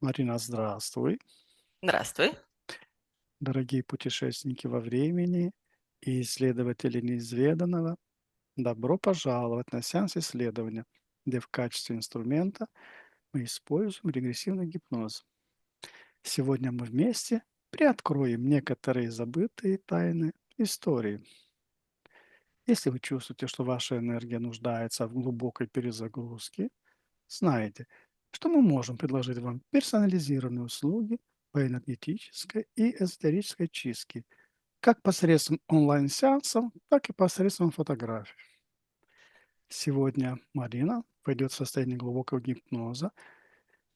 Марина, здравствуй. Здравствуй. Дорогие путешественники во времени и исследователи неизведанного, добро пожаловать на сеанс исследования, где в качестве инструмента мы используем регрессивный гипноз. Сегодня мы вместе приоткроем некоторые забытые тайны истории. Если вы чувствуете, что ваша энергия нуждается в глубокой перезагрузке, знаете, что мы можем предложить вам персонализированные услуги по энергетической и эзотерической чистке, как посредством онлайн-сеансов, так и посредством фотографий. Сегодня Марина пойдет в состояние глубокого гипноза,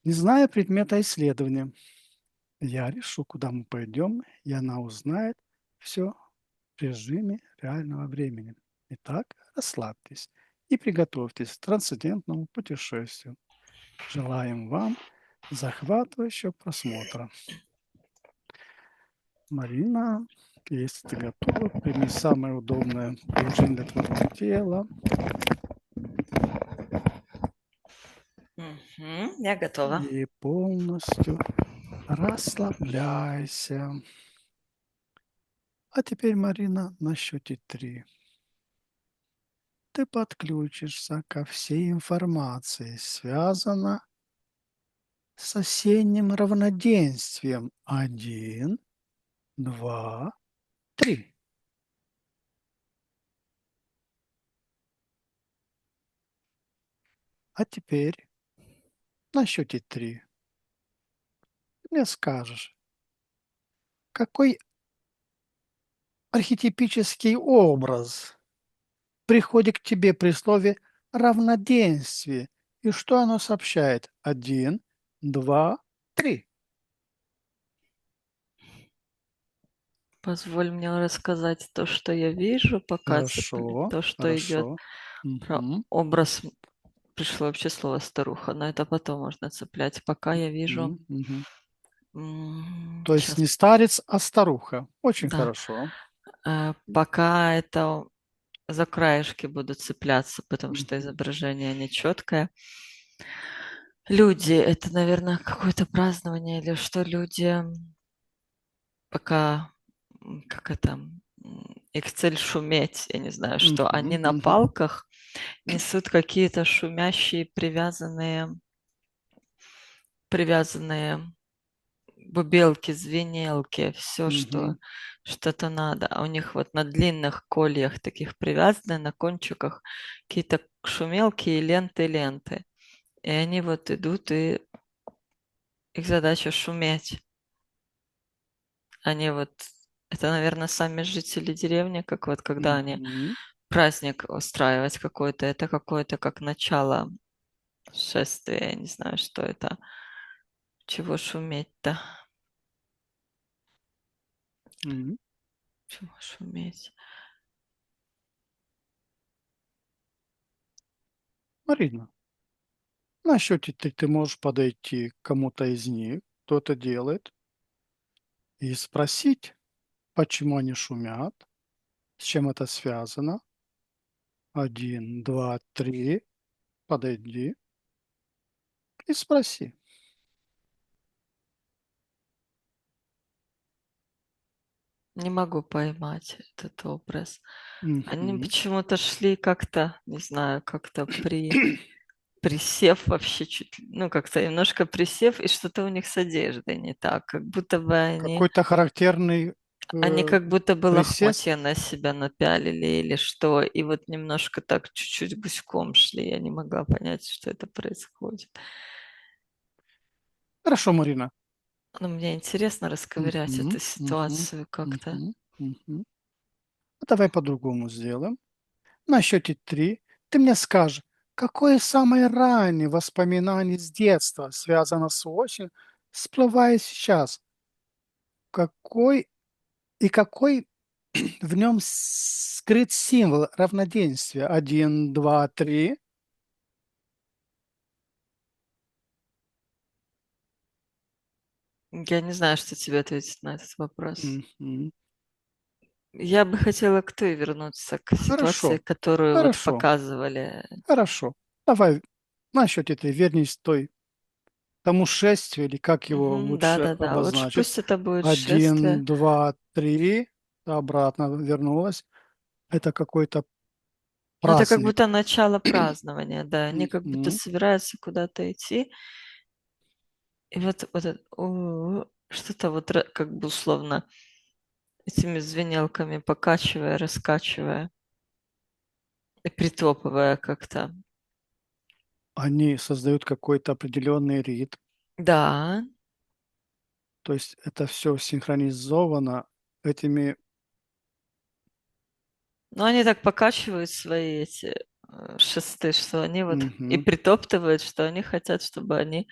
не зная предмета исследования. Я решу, куда мы пойдем, и она узнает все в режиме реального времени. Итак, расслабьтесь и приготовьтесь к трансцендентному путешествию. Желаем вам захватывающего просмотра. Марина, если ты готова, прими самое удобное положение для твоего тела Я готова. и полностью расслабляйся. А теперь, Марина, на счете 3 ты подключишься ко всей информации, связанной с осенним равноденствием. 1, 2, 3. А теперь на счете 3 мне скажешь, какой архетипический образ приходит к тебе при слове равноденствие и что оно сообщает? 1, 2, 3. Позволь мне рассказать то, что я вижу, пока Хорошо, то, что идет хорошо. про Мгм, образ. Пришло вообще слово старуха, но это потом можно цеплять. Пока я вижу. мгм, мгм. То есть Сейчас, не старец, а старуха. Очень да. хорошо. Пока это за краешки буду цепляться, потому что Мгм, изображение нечеткое. Люди, это, наверное, какое-то празднование или что люди пока, как это, их цель шуметь, я не знаю, что они мгм, на мгм, палках несут какие-то шумящие привязанные бубелки, звенелки, все, что мгм, что-то надо. А у них вот на длинных кольях таких привязаны, на кончиках какие-то шумелки и ленты-ленты. И они вот идут, и их задача шуметь. Они вот, это, наверное, сами жители деревни, как вот когда они мгм, праздник устраивать какой-то, это какое-то как начало шествия, я не знаю, что это. Чего шуметь-то? мгм. Чего шуметь? Марина, на счете 3 ты можешь подойти к кому-то из них, кто это делает, и спросить, почему они шумят, с чем это связано. 1, 2, 3. Подойди и спроси. Не могу поймать этот образ. Они Мгм. почему-то шли как-то, не знаю, как-то присев вообще чуть ли, ну, как-то немножко присев, и что-то у них с одеждой не так, как будто бы Какой-то характерный, они как будто бы присест. лохмотья на себя напялили или что, и вот немножко так чуть-чуть гуськом шли. Я не могла понять, что это происходит. Хорошо, Марина. Но мне интересно расковырять Мгм, эту мгм, ситуацию как-то. мгм, мгм. Ну, давай по-другому сделаем. На счете 3 ты мне скажешь, какое самое раннее воспоминание с детства связано с осенью, всплывает сейчас? Какой какой в нем скрыт символ равноденствия? 1, 2, 3. Я не знаю, что тебе ответить на этот вопрос. Мгм. Я бы хотела к той вернуться, к ситуации, Хорошо, которую вот хорошо, показывали. хорошо. Давай на счете 3 вернись к той тому шествию, или как его лучше Да-да-да. Лучше обозначить? пусть это будет шествие. 1, 2, 3, обратно вернулась. Это какой-то Ну, это как праздник. будто начало празднования, да. Они как будто Мгм. собираются куда-то идти. И вот это что-то вот как бы условно этими звенелками покачивая, раскачивая и притопывая как-то. Они создают какой-то определенный ритм. Да, То есть это все синхронизовано этими. но они так покачивают свои эти шесты, что они вот и Мгм. притоптывают, что они хотят, чтобы они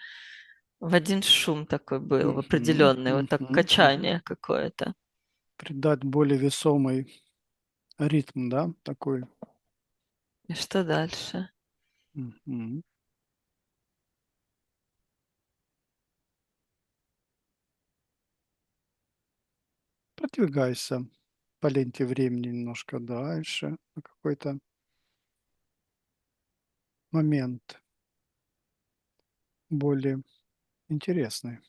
в один шум такой был, в Мгм. определенный, вот так Мгм. Мгм. качание какое-то. Придать более весомый ритм, да, такой. И что дальше? Мгм. Продвигайся по ленте времени немножко дальше, на какой-то момент более интересный.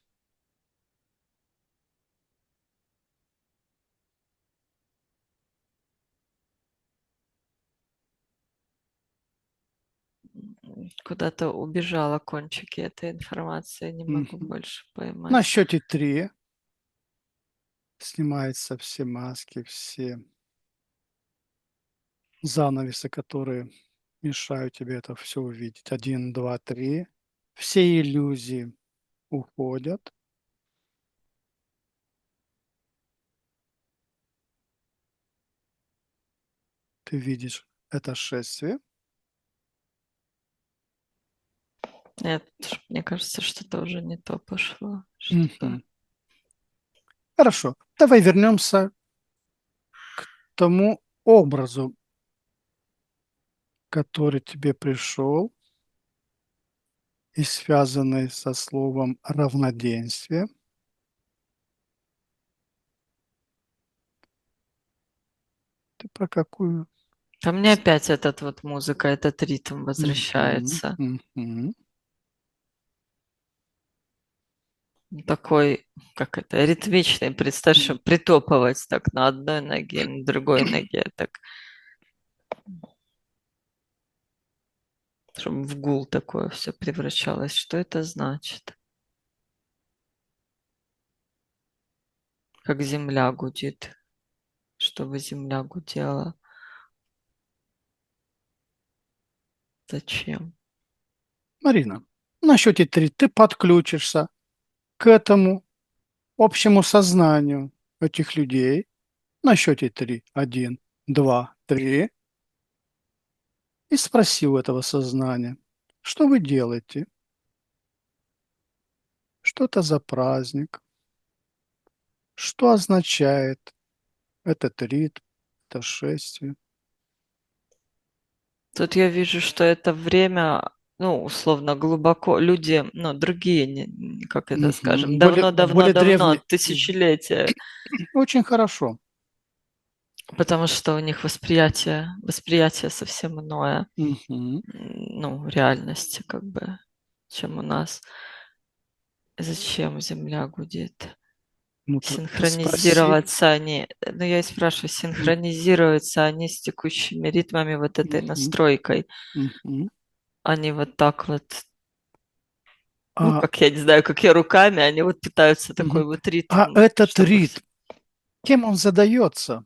Куда-то убежала кончики этой информации, не могу Мгм. больше На поймать. счете 3 снимаются все маски, все занавесы, которые мешают тебе это все увидеть. 1, 2, 3. Все иллюзии уходят. Ты видишь это шествие. Нет, мне кажется, что-то уже не то пошло. Что-то. Мгм. Хорошо. Давай вернемся к тому образу, который тебе пришел и связанный со словом равноденствие. Ты про какую? А мне опять этот вот музыка, этот ритм Мгм. возвращается. Мгм. Такой, как это, ритмичный. Представь, что притопывать так на одной ноге, на другой ноге, так, чтобы в гул такое все превращалось. Что это значит? Как земля гудит, чтобы земля гудела. Зачем? Марина, на счете 3 ты подключишься к этому общему сознанию этих людей. На счете 3. 1, 2, 3. И спроси у этого сознания, что вы делаете? Что это за праздник? Что означает этот ритм, это шествие? Тут я вижу, что это время, ну, условно, глубоко, люди, ну, другие, как это скажем, Мгм. Более, более давно-давно-давно, древний. тысячелетия, Очень хорошо. потому что у них восприятие совсем иное, Мгм. ну, реальности, как бы, чем у нас. Зачем Земля гудит? Ну так ты спроси. Синхронизироваться они, ну, я и спрашиваю, М, синхронизируются они с текущими ритмами вот этой мгм, настройкой? мгм. Они вот так вот, ну, А, как я не знаю, как я руками, они вот пытаются такой мгм. вот А ритм, этот чтобы... ритм, кем он задается?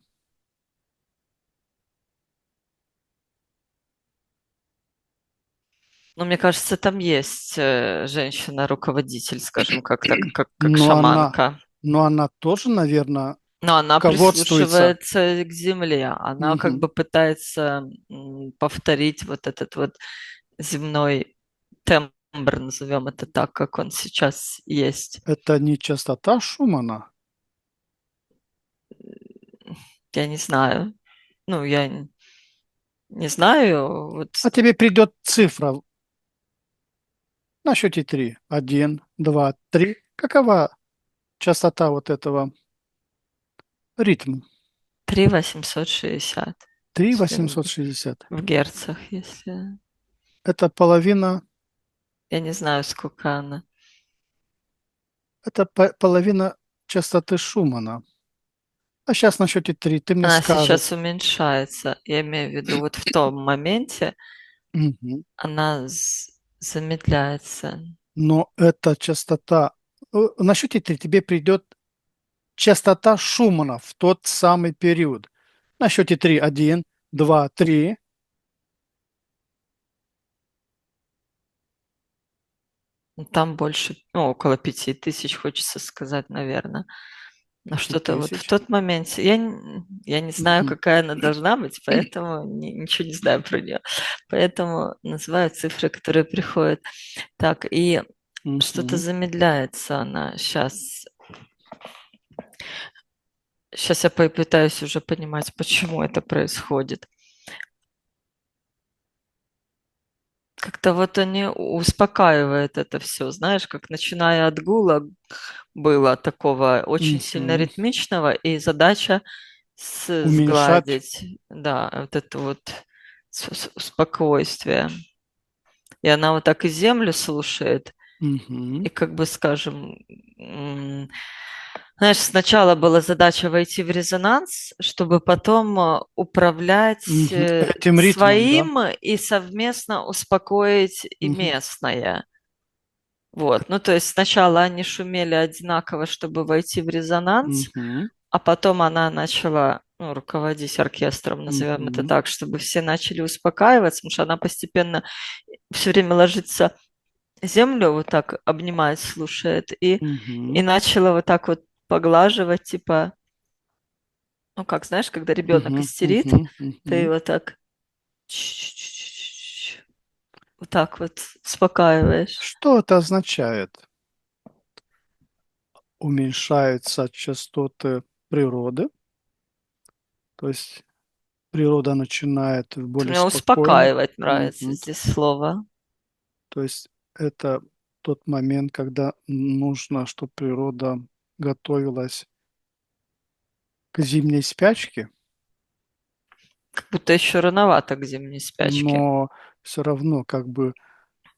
Ну, мне кажется, там есть женщина-руководитель, скажем, как так, как Но она, шаманка. но она тоже, наверное, Но она руководствуется. прислушивается к земле. Она как Мгм. бы пытается повторить вот этот вот земной тембр, назовем это так, как он сейчас есть. Это не частота Шумана. Я не знаю. Ну, я не знаю. Вот А тебе придет цифра на счете 3. 1, 2, 3. Какова частота вот этого ритма? 3 860, 3 если 860. в герцах, если... Это половина Я не знаю, сколько она. Это половина частоты Шумана. А сейчас на счете 3 ты мне Она скажешь. сейчас уменьшается. Я имею в виду, вот в том моменте Мгм. она замедляется. Но эта частота... На счете 3 тебе придет частота Шумана в тот самый период. На счете 3. 1, 2, 3. Ну, там больше, ну, около 5000, хочется сказать, наверное. Но что-то вот в 5000. тот момент, я не знаю, Мгм. какая она должна быть, поэтому ничего не знаю про нее. Поэтому называю цифры, которые приходят. Так, и что-то Мгм. замедляется она сейчас. Сейчас я попытаюсь уже понимать, почему это происходит. Как-то вот они успокаивают это все, знаешь, как начиная от гула было такого очень сильно Мгм. ритмичного, и задача Уменьшать. сгладить, да, вот это вот спокойствие. И она вот так и землю слушает, Мгм. и как бы, скажем, знаешь, сначала была задача войти в резонанс, чтобы потом управлять Мгм. Этим ритмом, да? своим и совместно успокоить и Мгм. местное. Вот, ну то есть сначала они шумели одинаково, чтобы войти в резонанс, Мгм. а потом она начала, ну, руководить оркестром, назовем это Мгм. так, чтобы все начали успокаиваться, потому что она постепенно все время ложится землю, вот так обнимает, слушает, и Мгм. начала вот так вот поглаживать, типа, ну как, знаешь, когда ребенок Мгм. истерит, Мгм. ты Мгм. вот так вот так вот успокаиваешь. Что это означает? Уменьшаются частоты природы, то есть природа начинает Ты более мне спокойно. успокаивать нравится Мгм. здесь слово. То есть это тот момент, когда нужно, чтобы природа готовилась к зимней спячке, Как будто еще рановато к зимней спячке. но все равно как бы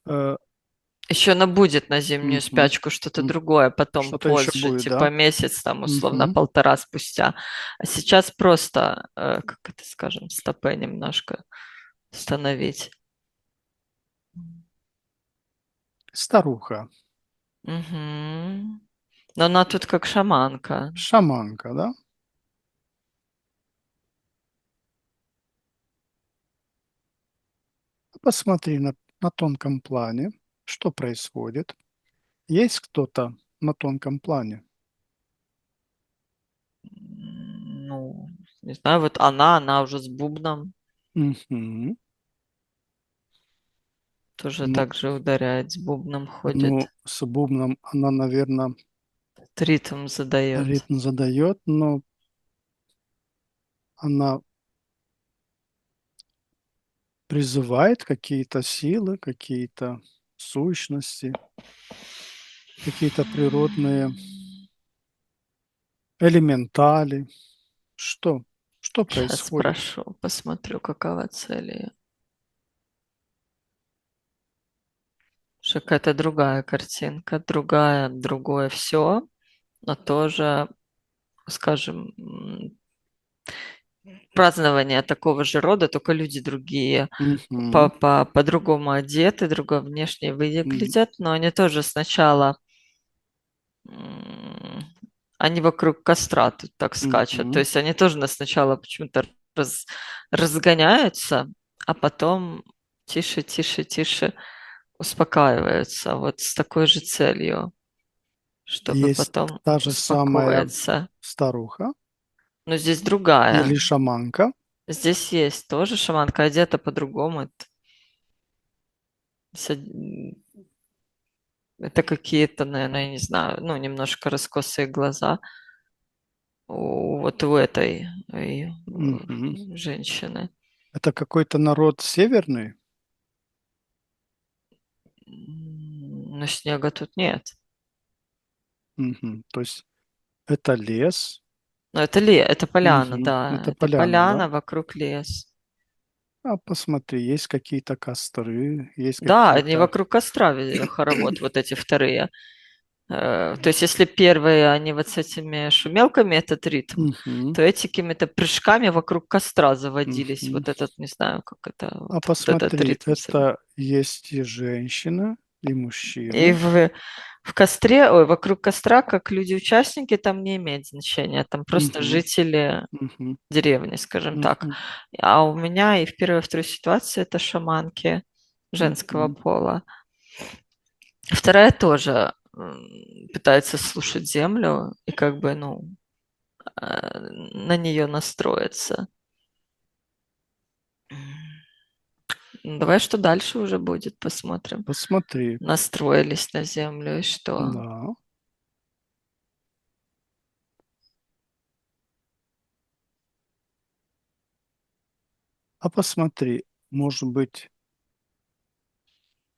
э, Еще она будет на зимнюю мгм, спячку что-то м, другое, потом что-то еще позже, будет, типа да? месяц, там, условно, Мгм. полтора спустя. А сейчас просто, как это скажем, стопе немножко становить. Старуха, Мгм. Но она тут как шаманка. шаманка, да? Посмотри на тонком плане, что происходит. Есть кто-то на тонком плане? Ну, не знаю, вот она уже с бубном Мгм. тоже Ну, так же ударяет, с бубном ну, ходит, с бубном она, наверное, ритм задает. ритм задает, но она призывает какие-то силы, какие-то сущности, какие-то природные элементали. Что? Что Сейчас происходит? спрошу, посмотрю, какова цель ее. Что какая-то другая картинка, другое все, но тоже, скажем, празднование такого же рода, только люди другие, Мгм. по-другому одеты, другой внешне М, выглядят, но они тоже сначала, м, они вокруг костра тут так скачут. То мгм. есть они тоже сначала почему-то раз- разгоняются, а потом тише, тише, тише успокаиваются. Вот с такой же целью, чтобы Есть потом та же самая успокоиться. старуха Но здесь другая. или шаманка. Здесь есть тоже шаманка, одета по-другому. Это какие-то, наверное, я не знаю, ну, немножко раскосые глаза вот у этой Мгм. женщины. Это какой-то народ северный? Но снега тут нет. Мгм. То есть это лес. Но это поляна, Мгм. да. Это Это поляна, да? поляна, вокруг лес. А посмотри, есть какие-то костры, есть Да, они какие-то... вокруг костра вели хоровод, вот эти вторые. То есть если первые, они вот с этими шумелками, этот ритм, Мгм. то эти какими-то прыжками вокруг костра заводились. Мгм. Вот этот, не знаю, как это, А вот этот посмотри, ритм. это есть и женщина, и И мужчина. в костре, ой, вокруг костра, как люди-участники, там не имеет значения. Там просто Мгм. жители Мгм. деревни, скажем так. Мгм. А у меня и в первой, и второй ситуации это шаманки женского Мгм. пола. Вторая тоже пытается слушать землю и как бы, ну, на нее настроиться. Ну, давай, что дальше уже будет, посмотрим. Посмотри, Настроились на землю и что? да. А посмотри, может быть,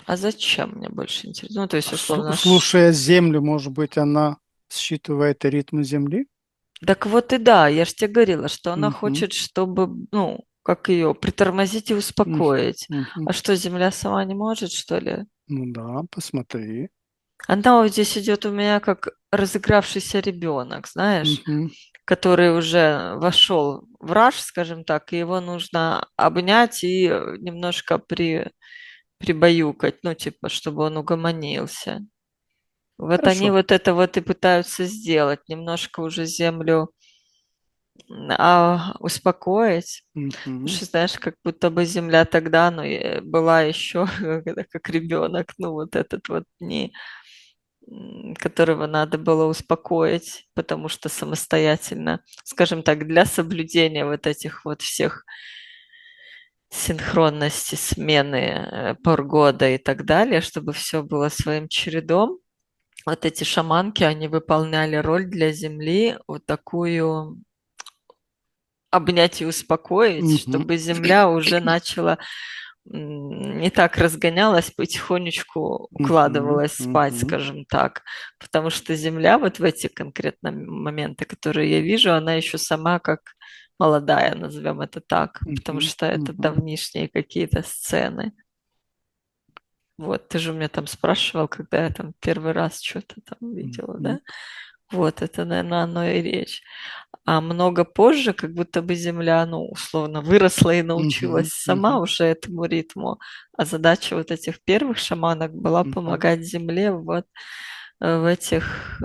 А зачем, мне больше интересно? Ну, то есть, условно, слушая землю, может быть, она считывает ритм земли? так вот и да, я же тебе говорила, что она Мгм. хочет, чтобы, ну, как ее, притормозить и М, успокоить. мгм. А что, Земля сама не может, что ли? Ну да, посмотри. Она вот здесь идет у меня как разыгравшийся ребенок, знаешь, Мгм. который уже вошел в раж, скажем так, и его нужно обнять и немножко прибаюкать, ну, типа, чтобы он угомонился. Вот они Хорошо. вот это вот и пытаются сделать, немножко уже землю успокоить. Потому Мгм. что, знаешь, как будто бы земля тогда, ну, была еще как ребенок, ну, вот этот вот не которого надо было успокоить, потому что самостоятельно, скажем так, для соблюдения вот этих вот всех синхронности, смены пор года и так далее, чтобы все было своим чередом, вот эти шаманки, они выполняли роль для Земли вот такую обнять и успокоить, Мгм. чтобы Земля уже начала не так разгонялась, потихонечку Мгм. укладывалась спать, Мгм. скажем так. Потому что Земля вот в эти конкретно моменты, которые я вижу, она еще сама как молодая, назовем это так, потому Мгм. что это Мгм. давнишние какие-то сцены. Вот, ты же у меня там спрашивал, когда я там первый раз что-то там видела, Мгм. да? Вот, это, наверное, оно и речь. А много позже, как будто бы Земля, ну, условно, выросла и научилась Мгм. сама Мгм. уже этому ритму. А задача вот этих первых шаманок была Мгм. помогать Земле вот в этих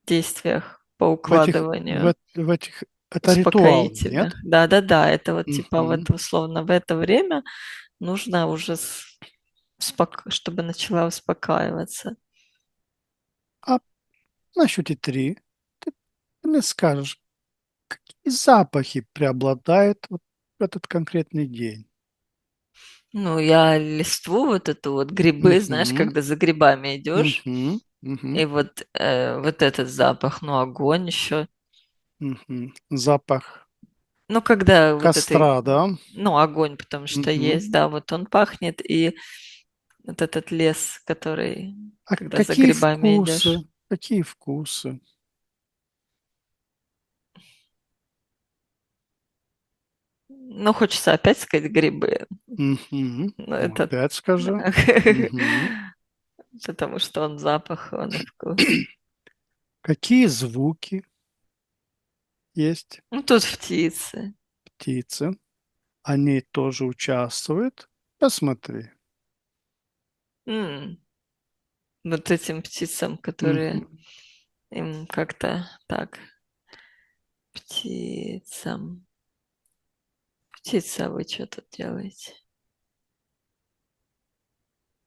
действиях по укладыванию В этих это ритуал, успокоительных. нет? Да-да-да, это вот типа Мгм. вот условно в это время нужно уже чтобы начала успокаиваться. А на счете 3 ты мне скажешь, какие запахи преобладают вот в этот конкретный день? Ну, я листву вот эту вот, грибы, знаешь, Мгм. когда за грибами идешь, Мгм. Мгм. и вот, вот этот запах, ну, огонь еще. Мгм. Запах Ну, когда вот этой, костра, да? ну, огонь, потому что Мгм. есть, да, вот он пахнет, и вот этот лес, который, А когда за грибами идешь. какие вкусы? Ну, хочется опять сказать грибы. Мгм. Но Ну, это опять скажи. Мгм. потому что он запах, он и вкус. Какие звуки есть? Ну, тут птицы. Птицы. Они тоже участвуют? Посмотри. М, Вот этим птицам, которые Мгм. им как-то так, птицам. Птица, а вы что тут делаете?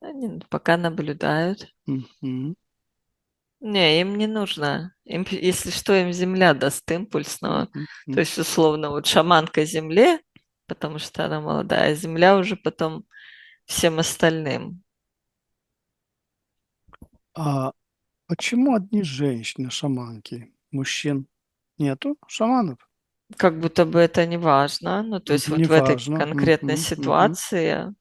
Они пока наблюдают. Мгм. Не, им не нужно. Им, если что, им земля даст импульс, но, Мгм. то М. есть, условно, вот шаманка земле, потому что она молодая, а земля уже потом всем остальным. А почему одни женщины-шаманки? Мужчин нету шаманов? Как будто бы это не важно. Ну, то есть, вот в этой Неважно. конкретной Мгм. Мгм. ситуации,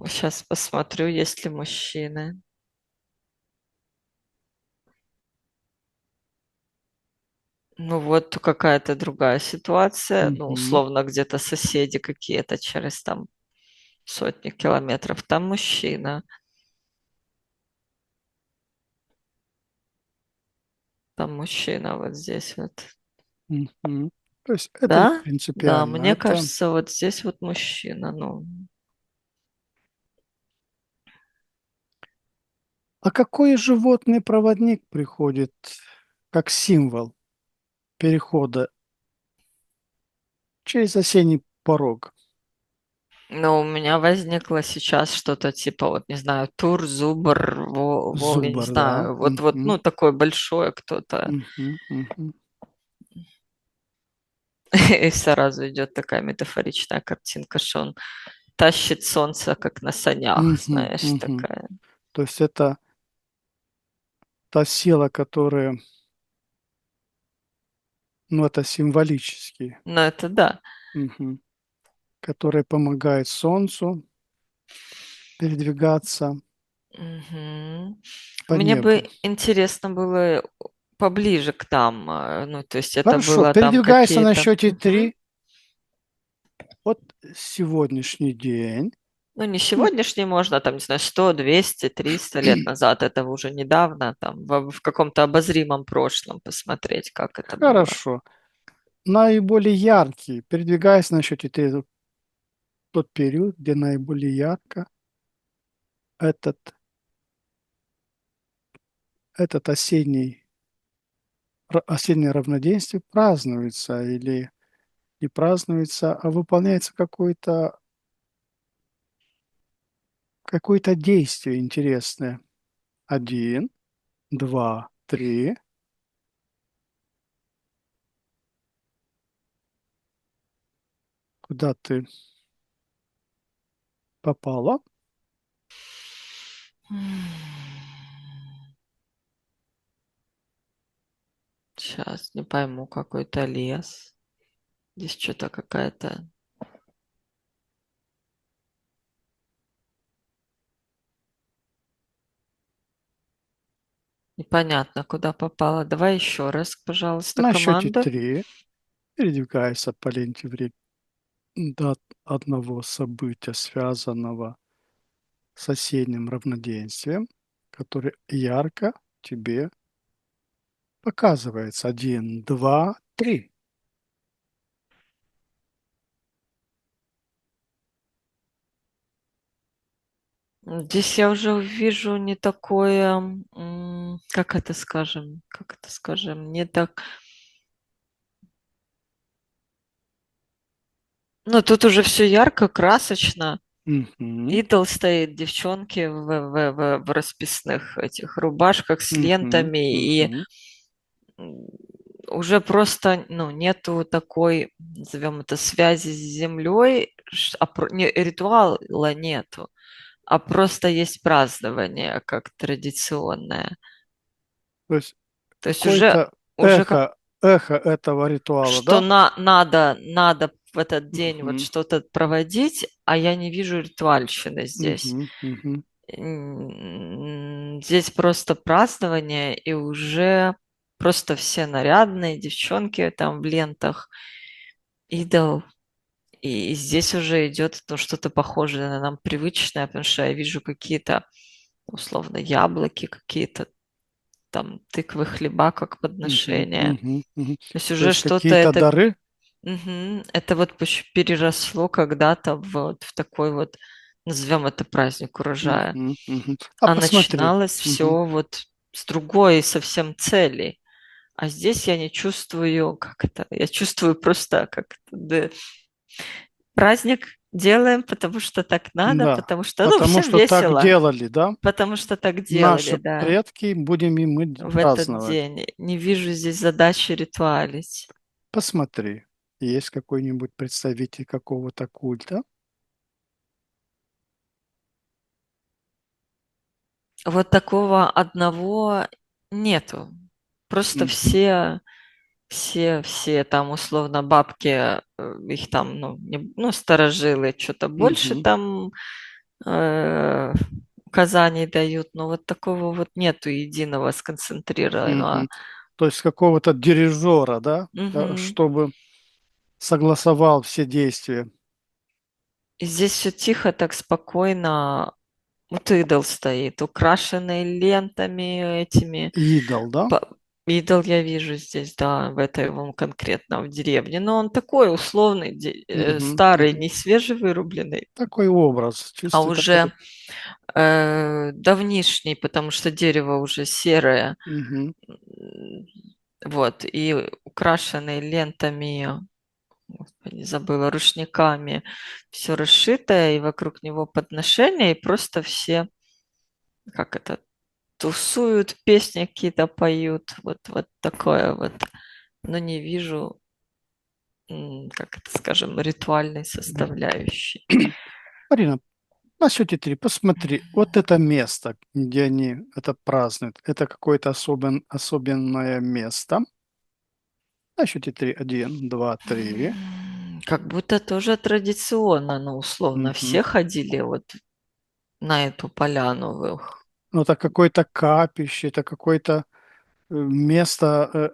сейчас посмотрю, есть ли мужчины. Ну, вот какая-то другая ситуация. Ну, Мгм. условно, где-то соседи какие-то через там сотни километров. Там мужчина. мужчина вот здесь вот. Мгм. То есть это не Да? Да, принципиально. мне Это кажется, вот здесь вот мужчина, ну. а какой животный проводник приходит как символ перехода через осенний порог? Но у меня возникло сейчас что-то типа, вот не знаю, тур, зубр, вол, я не Зубр, да. знаю, вот, ну, такое большое кто-то. Мгм, мгм, И сразу идет такая метафоричная картинка, что он тащит солнце, как на санях, мгм, знаешь, мгм. такая. То есть это та сила, которая, ну, это символически, Но это да. мгм, которая помогает Солнцу передвигаться Мгм. по Мне небу. бы интересно было поближе к нам, ну, то есть это Хорошо, было там передвигайся на какие-то... счете Мгм. 3. Вот сегодняшний день. Ну, не Ну, сегодняшний, можно, там, не знаю, 100, 200, 300 лет назад, этого уже недавно, там, в каком-то обозримом прошлом посмотреть, как это было. хорошо. Наиболее яркий. Передвигаясь на счете 3, тот период, где наиболее ярко этот, этот осеннее равноденствие празднуется или не празднуется, а выполняется какое-то действие интересное. 1, 2, 3. Куда ты попала? Сейчас не пойму, какой-то лес. Здесь что-то какая-то... Непонятно, куда попала. Давай еще раз, пожалуйста, На счете команда. 3 передвигайся по ленте времени до одного события, связанного с осенним равноденствием, который ярко тебе показывается. 1, 2, 3. Здесь я уже вижу не такое, как это скажем, не так... Ну, тут уже все ярко, красочно. Мгм, Идол стоит, девчонки в расписных этих рубашках с мгм, лентами, и мгм, м, уже просто, ну, нету такой, назовем это, связи с землей, ритуала нету, а просто есть празднование как традиционное. То есть То есть уже, какое-то уже как эхо этого ритуала, что да? надо в этот день вот Мгм, что-то проводить, а я не вижу ритуальщины здесь. мгм, мгм. Здесь просто празднование, и уже просто все нарядные, девчонки там в лентах, идол. И здесь уже идет ну, что-то похожее на нам привычное, потому что я вижу какие-то, условно, яблоки, какие-то там тыквы, хлеба как Мгм, подношение. мгм, мгм. То есть То уже есть что-то какие-то это, дары? это вот переросло когда-то вот в такой вот, назовем это праздник урожая. Мгм, мгм. А А посмотри. начиналось Мгм, все вот с другой совсем цели. А здесь я не чувствую, как это, я чувствую просто как это, да, праздник делаем, потому что так надо, да. потому что, ну, Потому всем что так весело, делали, да? потому что так делали, Наши да, предки, будем и мы в этот праздновать. день. Не вижу здесь задачи ритуалить. Посмотри, есть какой-нибудь представитель какого-то культа? Вот такого одного нету. Просто Мгм, все там условно бабки, их там, ну, ну старожилы, что-то больше мгм, там э, указаний дают, но вот такого вот нету единого сконцентрированного. мгм. То есть какого-то дирижера, да? Мгм. Чтобы согласовал все действия. И здесь все тихо, так спокойно. Вот идол стоит, украшенный лентами этими. Идол, да? По- идол я вижу здесь, да, в этой вон конкретно в деревне. Но он такой условный, Мгм, старый, мгм. не свежевырубленный, Такой образ, а чистый такой. уже давнишний, потому что дерево уже серое. Мгм. М, Вот, и украшенный лентами, господи, забыла, рушниками, все расшитое, и вокруг него подношения, и просто все, как это, тусуют, песни какие-то поют, вот такое вот. Но не вижу, как это скажем, ритуальной составляющей. Марина, на счете три посмотри, вот это место, где они это празднуют, это какое-то особенное место. На счете три. Один, два, три. Как будто тоже традиционно, но условно Мгм. все ходили вот на эту поляну. Ну, это какое-то капище, это какое-то место,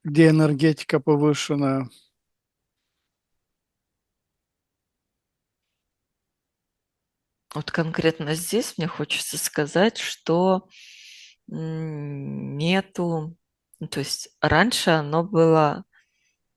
где энергетика повышенная. Вот конкретно здесь мне хочется сказать, что нету, ну, то есть раньше оно было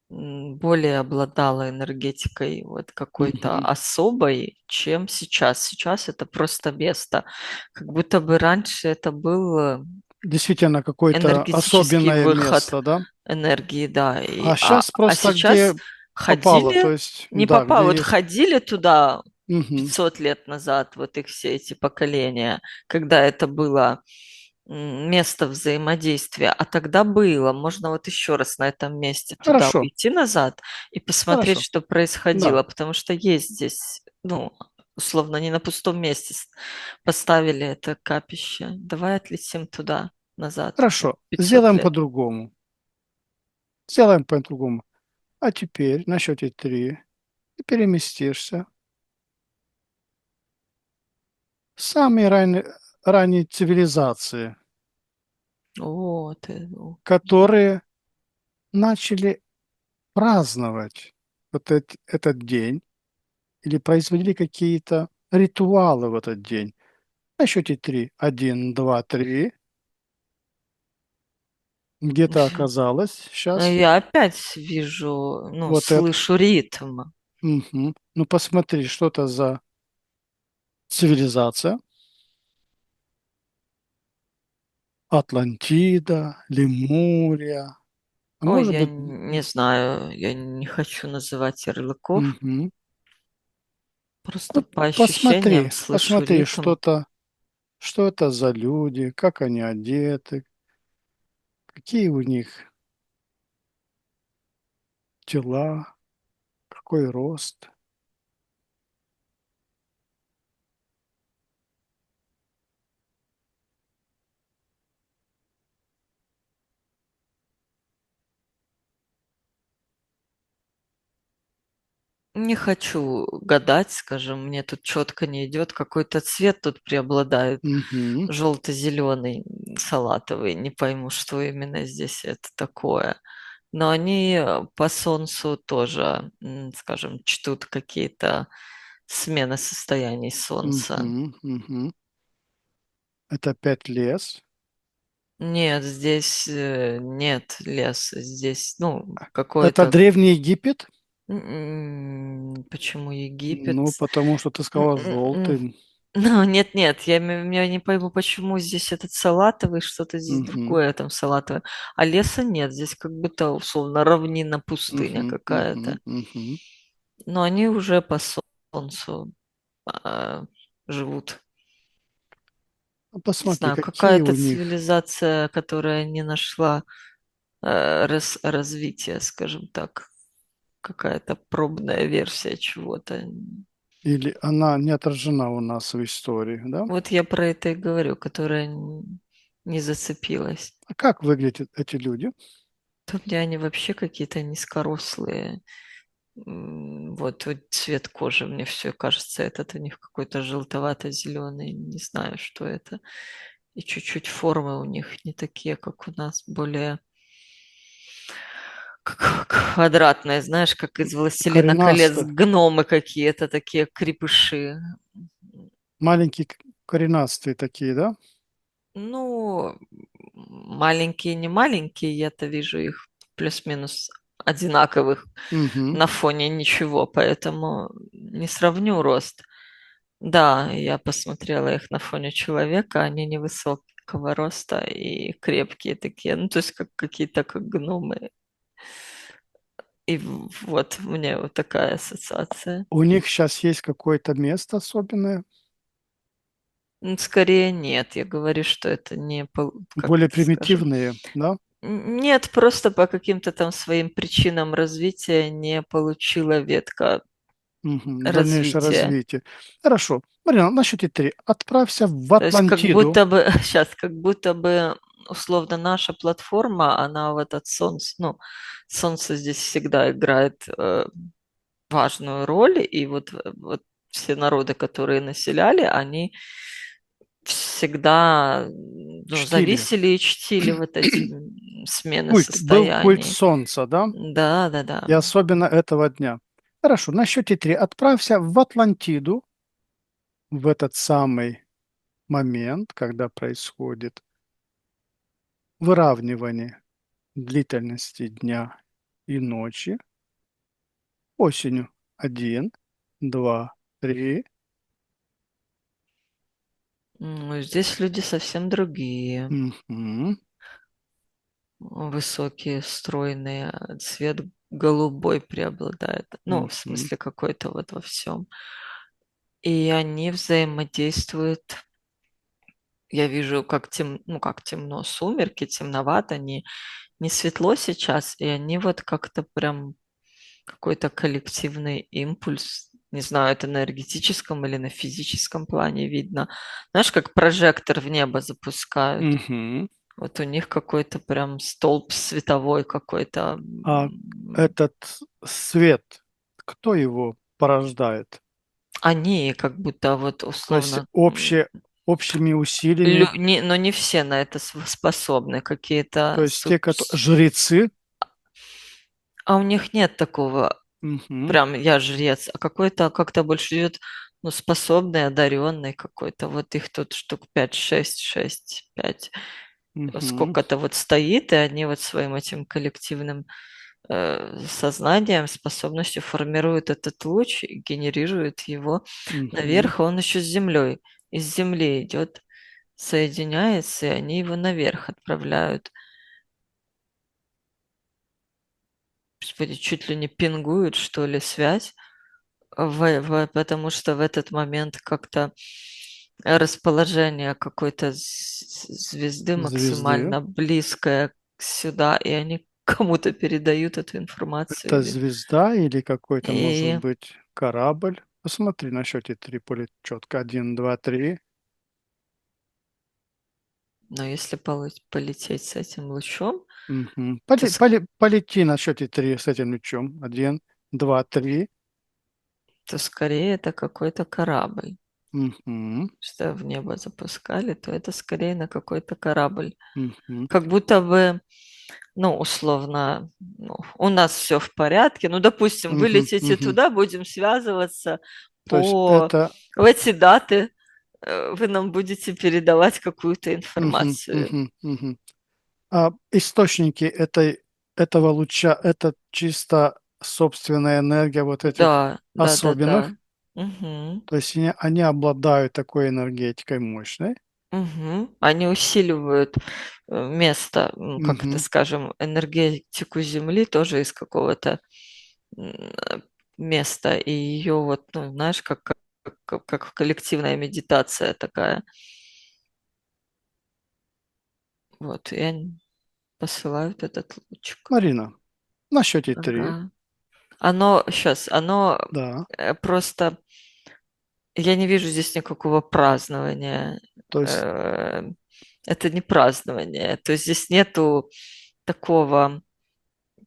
более обладало энергетикой вот какой-то Мгм. особой, чем сейчас. Сейчас это просто место. Как будто бы раньше это был Действительно, какое-то энергетический особенное выход место, да? энергии, да. А сейчас А просто сейчас где попало, то ходили, есть, не да, попа, где вот есть. ходили туда Мгм. 500 лет назад, вот их все эти поколения, когда это было место взаимодействия, а тогда было. Можно вот еще раз на этом месте туда Хорошо, уйти назад и посмотреть, хорошо. что Да, происходило, потому что есть здесь, ну, условно, не на пустом месте поставили это капище. Давай отлетим туда, назад, хорошо. 500 Сделаем лет. по-другому. Сделаем по-другому. А теперь на счете три ты переместишься в самые ранние цивилизации, О, ты, ну, которые начали праздновать вот этот день или производили какие-то ритуалы в этот день. На счете три. Один, два, три. Где то оказалось сейчас я опять вижу, ну, вот это. слышу ритм. Мгм. Ну, посмотри, что это за цивилизация. Атлантида, Лемурия. А Ой, может я быть, не знаю, я не хочу называть ярлыков, мгм. просто Ну, по ощущениям посмотри, слышу посмотри, ритм. что это за люди, как они одеты, какие у них тела, какой рост. Не хочу гадать, скажем, мне тут четко не идет, какой-то цвет тут преобладает, Мгм. желто-зеленый, салатовый, не пойму, что именно здесь это такое. Но они по солнцу тоже, скажем, чтут какие-то смены состояний солнца. Мгм. Мгм. Это опять лес. Нет, здесь нет леса, здесь, ну, Это какое-то... Древний Египет. Почему Египет? Ну, потому что ты сказала М-м-м. желтый. Ну, нет-нет, я не пойму, почему здесь этот салатовый, что-то здесь Мгм. другое там салатовое. А леса нет, здесь как будто условно равнина, пустыня Мгм. Мгм. какая-то. Мгм. Но они уже по солнцу а, живут. Ну, Не посмотри, знаю, какие какая-то у них. цивилизация, которая не нашла развития, скажем так. Какая-то пробная версия чего-то. Или она не отражена у нас в истории, да? Вот я про это и говорю, которая не зацепилась. А как выглядят эти люди? Тут где они вообще какие-то низкорослые. Вот цвет кожи, мне все кажется, этот у них какой-то желтовато-зеленый, не знаю, что это. И чуть-чуть формы у них не такие, как у нас, более квадратные, знаешь, как из «Властелина колец», Коренастые, гномы какие-то такие, крепыши. маленькие коренастые такие, да? Ну, маленькие, не маленькие, я-то вижу их плюс-минус одинаковых Мгм. на фоне ничего, поэтому не сравню рост. Да, я посмотрела их на фоне человека, они невысокого роста и крепкие такие, ну, то есть как какие-то как гномы. И вот мне вот такая ассоциация. У них сейчас есть какое-то место особенное, Скорее нет, я говорю, что это не, как более это скажем, примитивные, да? нет, просто по каким-то там своим причинам развития не получила ветка Мгм. Дальнейшее развития. развитие. Хорошо. Марина, на счете 3. Отправься в То есть как Атлантиду. будто бы, сейчас, как будто бы условно наша платформа, она вот от Солнца, ну, Солнце здесь всегда играет важную роль, и вот все народы, которые населяли, они всегда ну, Чтили. зависели и чтили вот эти смены Культ. Был культ состояний. солнца, да? Да, да, да. И особенно этого дня. Хорошо. На счете 3. Отправься в Атлантиду в этот самый момент, когда происходит выравнивание длительности дня и ночи осенью. Один, два, три. Здесь люди совсем другие. Мгм. Высокие, стройные, цвет голубой преобладает. Ну, в Мгм. смысле какой-то вот во всем. И они взаимодействуют. Я вижу, как ну как темно, сумерки, темновато, не светло сейчас, и они вот как-то прям какой-то коллективный импульс, не знаю, это на энергетическом или на физическом плане видно. Знаешь, как прожектор в небо запускают. Мгм. Вот у них какой-то прям столб световой какой-то. А этот свет, кто его порождает? Они как будто вот То есть условно, общими усилиями, но не все на это способны, то какие-то есть те, кто жрецы. А у них нет такого, Мгм. прям я жрец, а какой-то как-то больше идет, ну, способный, одаренный какой-то. Вот их тут штук 5, 6, 6, 5. Мгм. Сколько-то вот стоит, и они вот своим этим коллективным сознанием, способностью формируют этот луч и генерируют его Мгм. наверх, а он еще с землей. Из земли идет, соединяется, и они его наверх отправляют. Господи, чуть ли не пингуют, что ли, связь. Потому что в этот момент как-то расположение какой-то звезды Звезды. максимально близкое сюда, и они кому-то передают эту информацию. Это звезда или какой-то, может И, быть, корабль? Посмотри на счете 3 поле четко. Один, два, три. но если полететь с этим лучом, Мгм. то, Полети на счете 3 с этим мячом. Один, два, три. то скорее это какой-то корабль. Мгм. Что в небо запускали, то это скорее на какой-то корабль. Мгм. Как будто бы ну, условно, ну, у нас все в порядке. Ну, допустим, вы Мгм. летите Мгм. туда, будем связываться То есть по это в эти даты, вы нам будете передавать какую-то мгм. информацию. Мгм. Мгм. А источники этого луча, это чисто собственная энергия вот этих Да, особенных. да-да-да. Мгм, То есть они обладают такой энергетикой мощной. мгм. Они усиливают, место, как это Мгм. скажем, энергетику Земли тоже из какого-то, м, э, места. И ее вот, ну, знаешь, как коллективная медитация такая. Вот, и они посылают этот лучик. Марина, на счете 3. Ага. Оно Да. просто, я не вижу здесь никакого празднования. То есть Э, Это не празднование. То есть здесь нету такого,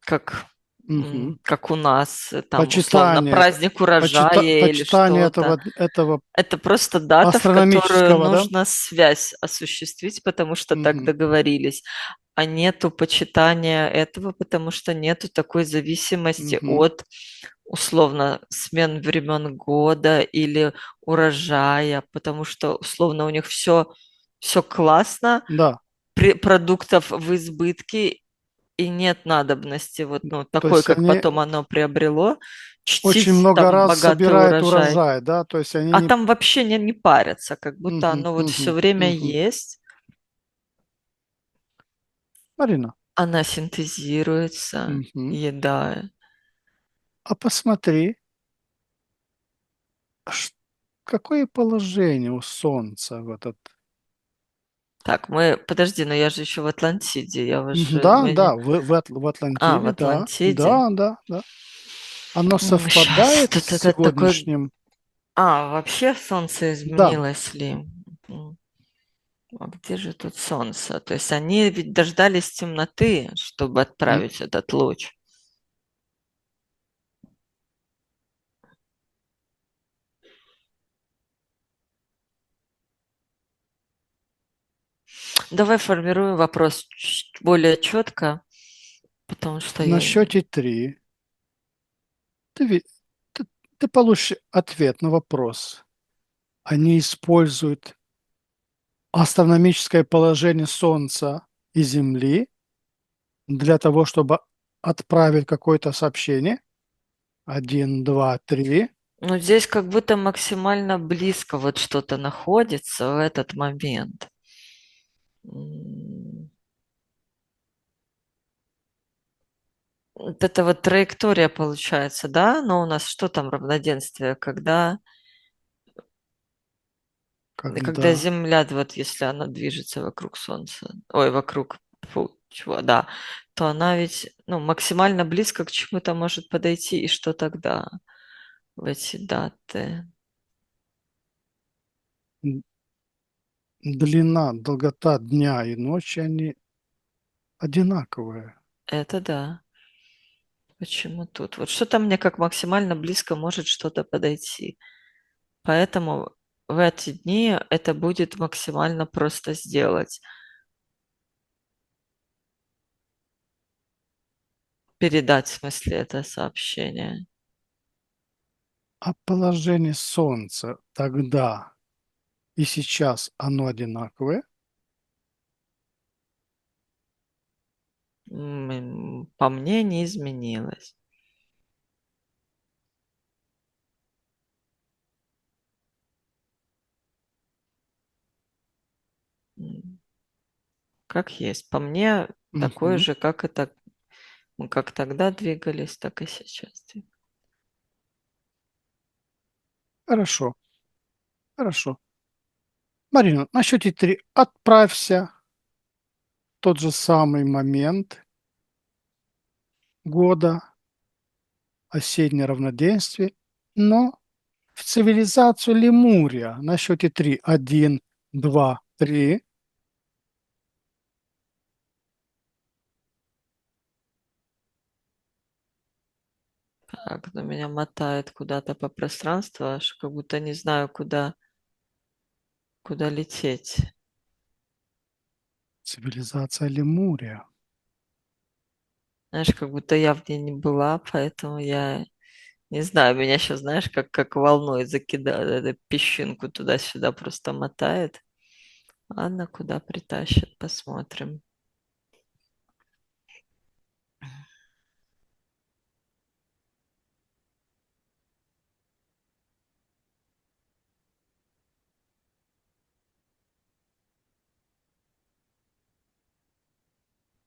как, мгм. как у нас, там, условно, Почитание, праздник урожая или почитание что-то. этого Это просто дата, в которую астрономического, да? нужно связь осуществить, потому что так Мгм. договорились. А нету почитания этого, потому что нету такой зависимости Мгм. от, условно, смен времен года или урожая, потому что, условно, у них все классно, Да. продуктов в избытке, и нет надобности вот, ну, То такой, есть как они потом оно приобрело, очень чтить много там раз богатый собирают урожай. урожай, да? То есть они А не... там вообще не парятся, как будто Мгм, оно вот все мгм, время мгм. есть, Марина, она синтезируется, мгм. еда. А посмотри, ш- какое положение у Солнца в этот... Так, подожди, но я же еще в Атлантиде, Мгм, мы да, не... да, в А, в Атлантиде, да, Атлантиде. да, да, да. Оно Сейчас, совпадает тут с это такой... сегодняшним? Вообще солнце Да. изменилось ли? М, А где же тут солнце? То есть они ведь дождались темноты, чтобы М, отправить этот луч. Давай формируем вопрос чуть более четко, потому что На я... счете три ты, ты, ты получишь ответ на вопрос. Они используют астрономическое положение Солнца и Земли для того, чтобы отправить какое-то сообщение. Один, два, три. Ну, здесь как будто максимально близко вот что-то находится в этот момент. М, Вот это вот траектория получается, да? Но у нас что там равноденствие, когда Когда Земля, вот если она движется вокруг Солнца, ой, вокруг, фу, чего, да, то она ведь, ну, максимально близко к чему-то может подойти, и что тогда в эти даты? длина, долгота дня и ночи, они одинаковые. Это да. Почему тут? Вот что-то мне как максимально близко может что-то подойти. Поэтому в эти дни это будет максимально просто сделать. Передать, в смысле, это сообщение. А положение Солнца тогда и сейчас оно одинаковое. По мне не изменилось. М, Как есть. По мне такое Мгм. же, как это, мы как тогда двигались, так и сейчас. Хорошо, хорошо. Марина, на счете три отправься в тот же самый момент года, осеннее равноденствие, но в цивилизацию Лемурия на счете три. Один, два, три. Так, но меня мотает куда-то по пространству, аж как будто не знаю, куда лететь. Цивилизация Лемурия. Знаешь, как будто я в ней не была, поэтому я не знаю, меня сейчас, знаешь, как волной закидает, эту песчинку туда-сюда просто мотает. Ладно, куда притащит, посмотрим.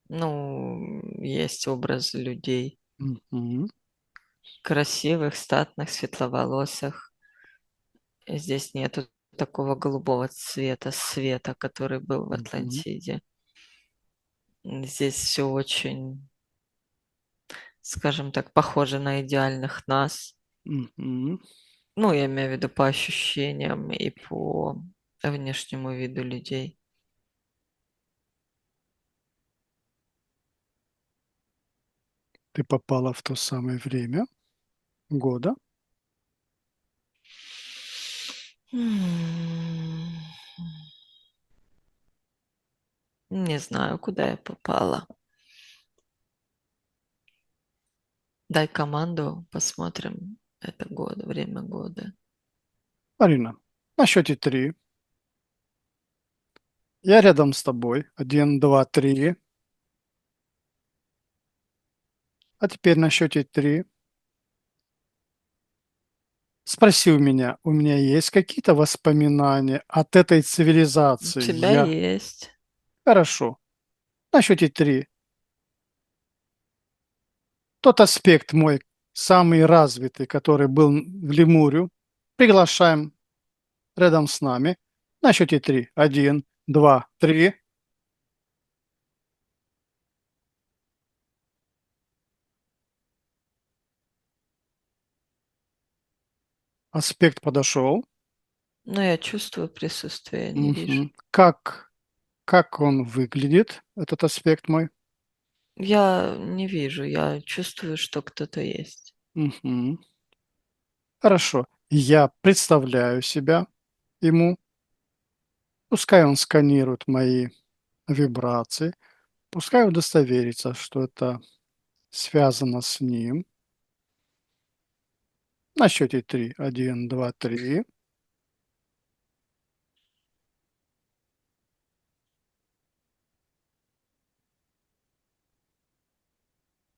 Ну, есть образы людей Мгм, красивых, статных, светловолосых. Здесь нету такого голубого цвета, света, который был в мгм, Атлантиде. Здесь все очень, скажем так, похоже на идеальных нас. мгм. Ну, я имею в виду по ощущениям и по внешнему виду людей. Ты попала в то самое время года. М, Не знаю, куда я попала. Дай команду, посмотрим. Это год, время года. Марина, на счете три Я рядом с тобой. 1, 2, 3. А теперь на счете 3. Спроси у меня есть какие-то воспоминания от этой У цивилизации? тебя есть. Хорошо. На счете 3. Тот аспект мой, самый развитый, который был в Лемурю, приглашаем рядом с нами. На счете 3. 1, 2, 3. Аспект подошел. Но я чувствую присутствие, я не вижу. Мгм. Как он выглядит, этот аспект мой? Я не вижу, я чувствую, что кто-то есть. Мгм. Хорошо. Я представляю себя ему. Пускай он сканирует мои вибрации. Пускай удостоверится, что это связано с ним. На счете 3. 1, 2, 3.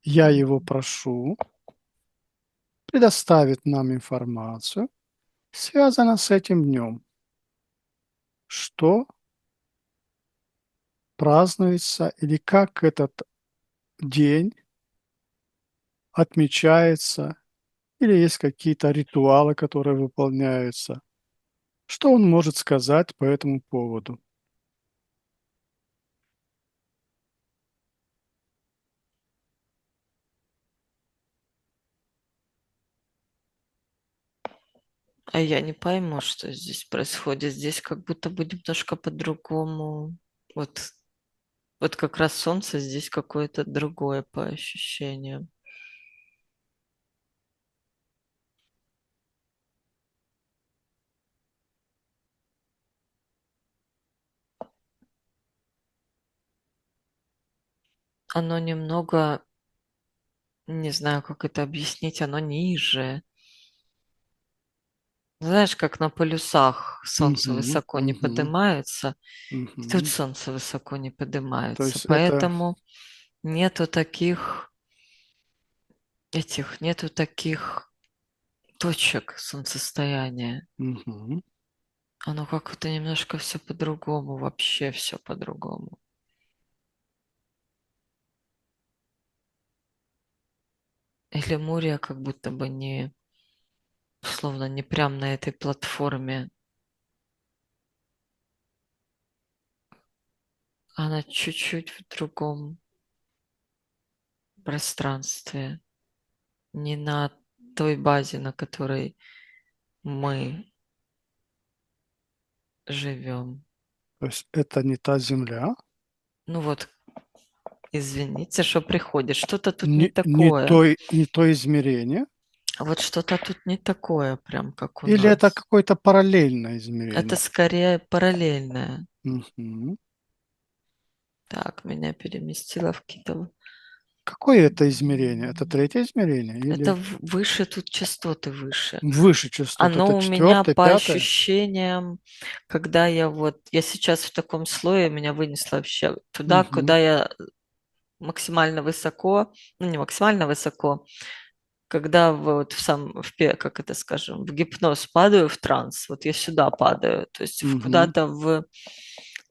Я его прошу предоставить нам информацию, связанную с этим днем. Что празднуется или как этот день отмечается, или есть какие-то ритуалы, которые выполняются. Что он может сказать по этому поводу? А я не пойму, что здесь происходит. Здесь как будто бы немножко по-другому. Вот, вот как раз солнце здесь какое-то другое по ощущениям. Оно немного, не знаю, как это объяснить, оно ниже. Знаешь, как на полюсах солнце Мгм, высоко не мгм, поднимается, и тут мгм. солнце высоко не То поднимается. есть это, Поэтому нету таких нету таких точек солнцестояния. мгм. Оно как-то немножко все по-другому, вообще все по-другому. Или Мурия как будто бы не, словно не прям на этой платформе. Она чуть-чуть в другом пространстве, не на той базе, на которой мы живем. То есть это не та земля, Ну вот, извините, что приходит. Что-то тут не такое. не то измерение, Вот что-то тут не такое, прям как у или это нас. какое-то параллельное Это измерение? скорее параллельное. Мгм. Так, меня переместило в какие-то... Какое это измерение? Это третье измерение Это или выше, тут частоты выше. выше частоты? Это Оно у меня четвертое, по пятое? ощущениям, когда я сейчас в таком слое, меня вынесло вообще туда, Мгм, куда я максимально высоко, ну не максимально высоко, когда вот как это скажем, в гипноз падаю, в транс, вот я сюда падаю, то есть мгм, куда-то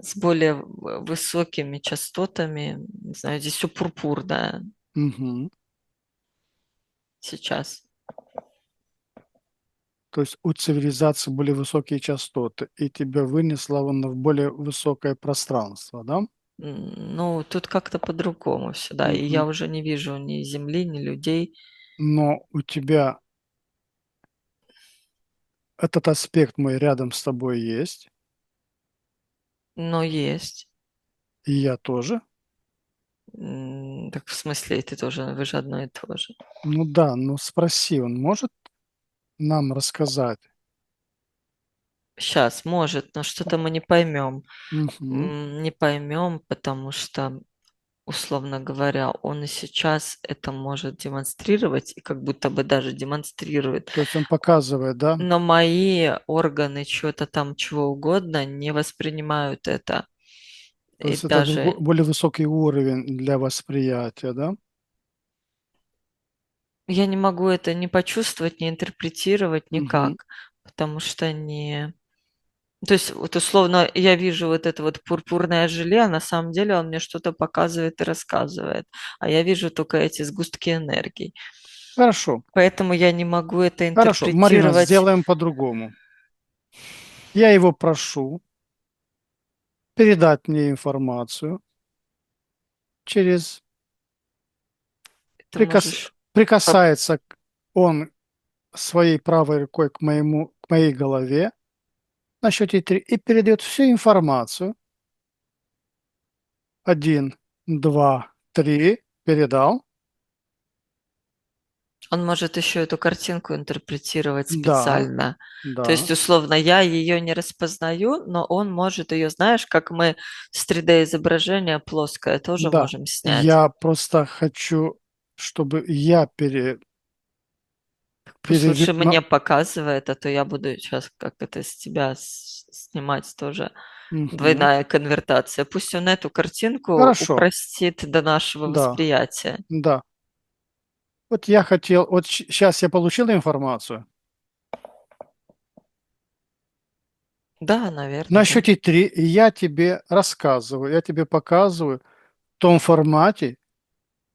с более высокими частотами, не знаю, здесь все пурпурное мгм. сейчас. То есть у цивилизации были высокие частоты, и тебя вынесло вон в более высокое пространство, да? Ну, тут как-то по-другому все, да, и Мгм. я уже не вижу ни земли, ни людей, Но у тебя этот аспект мой рядом с тобой есть, но есть. и я тоже. Так в смысле, и ты тоже, вы же одно и то же. Ну да, но спроси, он может нам рассказать? Сейчас, может, но что-то мы не поймем. Мгм, Не поймем, потому что, условно говоря, он и сейчас это может демонстрировать, и как будто бы даже демонстрирует. То есть он показывает, да? Но мои органы чего-то там, чего угодно, не воспринимают это. То И есть это даже более высокий уровень для восприятия, да? я не могу это не почувствовать, не интерпретировать Мгм. никак, потому что не... То есть, вот условно, я вижу вот это вот пурпурное желе, а на самом деле он мне что-то показывает и рассказывает, а я вижу только эти сгустки энергии. Хорошо, Поэтому я не могу это хорошо. Марина, интерпретировать. сделаем по-другому. Я его прошу передать мне информацию через Ты можешь... поп- прикасается он своей правой рукой к моей голове на счете 3 и передает всю информацию. Один, 2, 3. Передал. Он может еще эту картинку интерпретировать Да, специально. То да, есть, условно, я ее не распознаю, но он может ее, знаешь, как мы с 3D-изображения плоское тоже да. можем снять. Я просто хочу, чтобы я Пусть перевел... лучше мне показывает, а то я буду сейчас как это с тебя снимать тоже. Мгм. Двойная конвертация. Пусть он эту картинку Хорошо, упростит до нашего да, восприятия. да. Вот я хотел, вот сейчас я получил информацию. Да, наверное, На да. счете 3 я тебе рассказываю, я тебе показываю в том формате,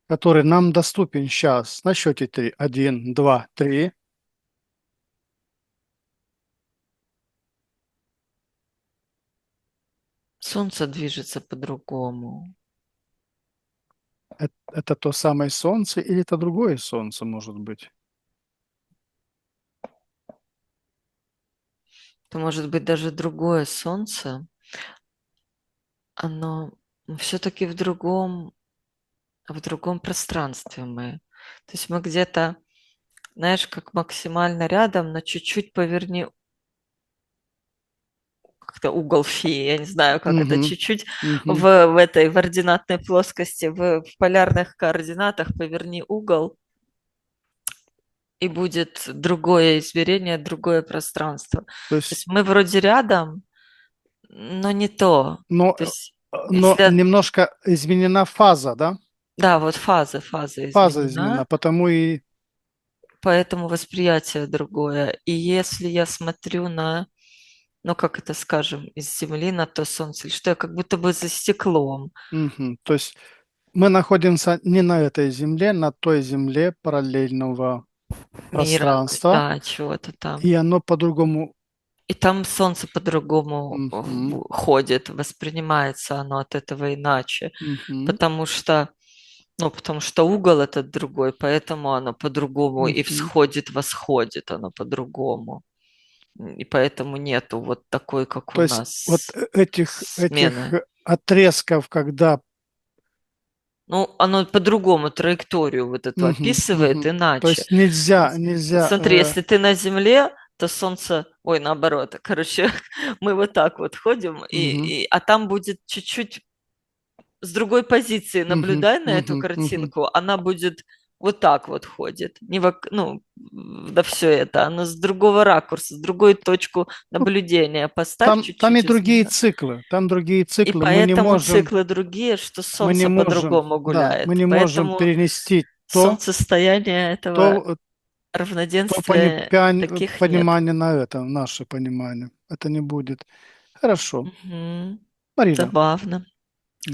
который нам доступен сейчас. На счете 3. Один, 2, 3. Солнце движется по-другому. Это то самое солнце или это другое солнце может быть? Это может быть даже другое солнце. Оно все-таки в другом пространстве мы. То есть мы где-то, знаешь, как максимально рядом, но чуть-чуть поверни как-то угол фи, я не знаю, как это, Мгм, чуть-чуть мгм. в этой, в ординатной плоскости, в полярных координатах поверни угол, и будет другое измерение, другое пространство. То То есть есть, мы вроде рядом, но не то. но, То есть но если... немножко изменена фаза, да? Да, вот фаза Фаза изменена, изменена, потому и... поэтому восприятие другое. И если я смотрю на, ну как это скажем, из Земли на то Солнце, или что я как будто бы за стеклом Мгм. То есть мы находимся не на этой земле, на той земле параллельного мира, пространства, да, чего-то там. и оно по-другому... И там Солнце по-другому Мгм, ходит, воспринимается оно от этого иначе, мгм, потому что, ну, потому что угол этот другой, поэтому оно по-другому и мгм. всходит, восходит оно по-другому. И поэтому нету вот такой, как у То есть вот нас, этих смены. отрезков, когда... Ну, оно по-другому траекторию вот эту Мгм, описывает мгм. То иначе. есть нельзя... Смотри, если ты на Земле, то Солнце, ой, наоборот, короче, мы вот так вот ходим, Мгм, а там будет чуть-чуть с другой позиции, мгм, наблюдай на эту мгм, мгм. картинку, она будет вот так вот ходит, не ну, да все это, она с другого ракурса, с другой точку Ну, наблюдения поставь, там и чуть-чуть другие измена. циклы, там другие И циклы. поэтому циклы другие, что Мы не Солнце можем, по-другому да, мы гуляет. не можем Поэтому перенести солнцестояние этого то, равноденствия таких нет. понимание на это, наше понимание. Это не будет. Хорошо. Мгм. Марина. Забавно.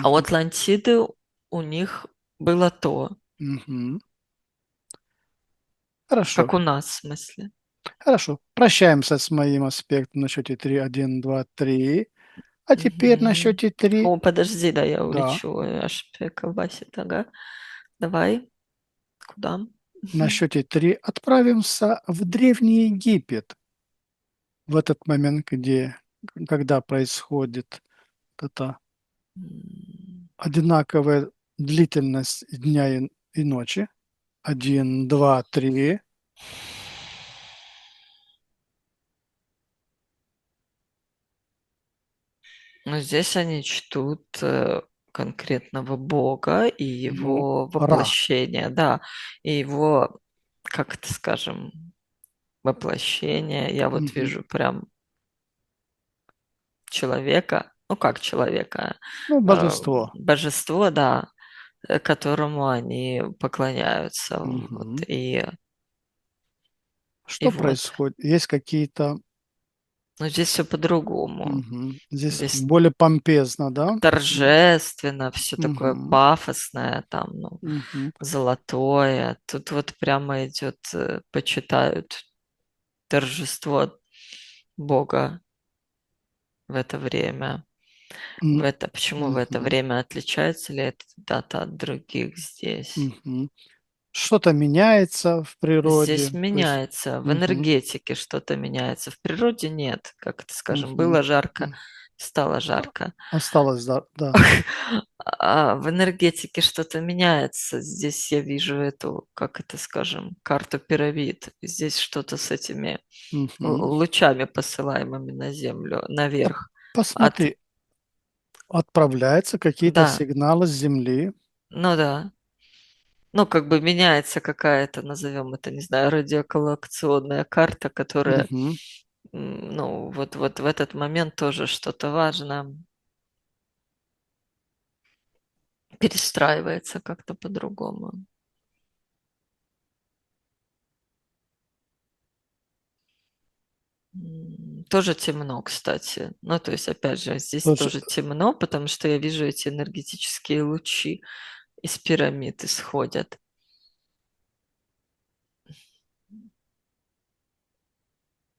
А у Мгм, Атлантиды у них было то, мгм. Хорошо. как у нас, в смысле. Хорошо. Прощаемся с моим аспектом на счете 3. Один, 2, 3. А теперь на Мгм. счете 3. О, подожди, да, я Да. улечу. Аж колбасит, ага. Давай, куда? На Мгм. счете 3 отправимся в Древний Египет в этот момент, когда происходит эта М. одинаковая длительность дня и ночи. Один, 2, 3. Ну, здесь они чтут конкретного Бога и Ну, его Ра. воплощение, да, и его, как это скажем, воплощение. Я вот Мгм. вижу прям человека. ну как человека, Ну, божество. божество, да, которому они поклоняются. Вот. Мгм. И Что вот. происходит? Есть какие-то... Но здесь все по-другому. Мгм. Здесь Здесь более помпезно, да? торжественно, все такое Мгм. пафосное, там, ну, Мгм. золотое. Тут вот прямо идет, почитают торжество Бога в это время. М, Почему в это мгм. время отличается ли эта дата от других здесь? Мгм. Что-то меняется в Здесь природе, то есть... меняется, в Мгм. энергетике что-то меняется, в природе нет, как это скажем, Мгм. было жарко, М. стало А, жарко. осталось, да, да. А в энергетике что-то меняется. Здесь я вижу эту, как это скажем, карту пирамид. Здесь что-то с этими Мгм. лучами, посылаемыми на Землю, А наверх. От, посмотри, отправляются какие-то да, сигналы с Земли. ну да. Ну, как бы меняется какая-то, назовем это, не знаю, радиоколлокационная карта, которая, Мгм. ну, вот в этот момент тоже что-то важно перестраивается как-то по-другому. Тоже темно, кстати. Ну, то есть, опять же, здесь Тоже, тоже темно, потому что я вижу эти энергетические лучи из пирамид исходят.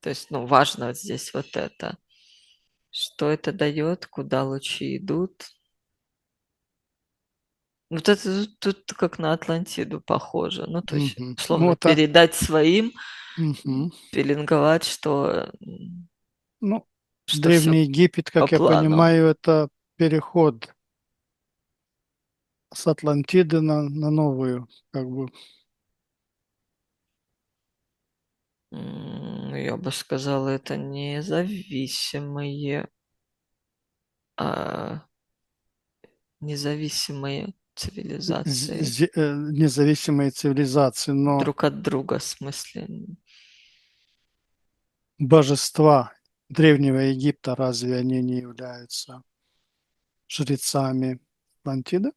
То есть, ну, важно вот здесь вот это. Что это дает, куда лучи идут. Вот это тут как на Атлантиду похоже. Ну, то есть, мгм. условно, Вот, передать своим, мгм. пеленговать, что, Ну, что все Древний Египет, по как я плану. понимаю, это переход с Атлантиды на новую, как бы. Я бы сказала, это независимые, а, независимые цивилизации Независимые цивилизации, но друг от друга, в смысле. божества Древнего Египта, разве они не являются жрецами Атлантиды?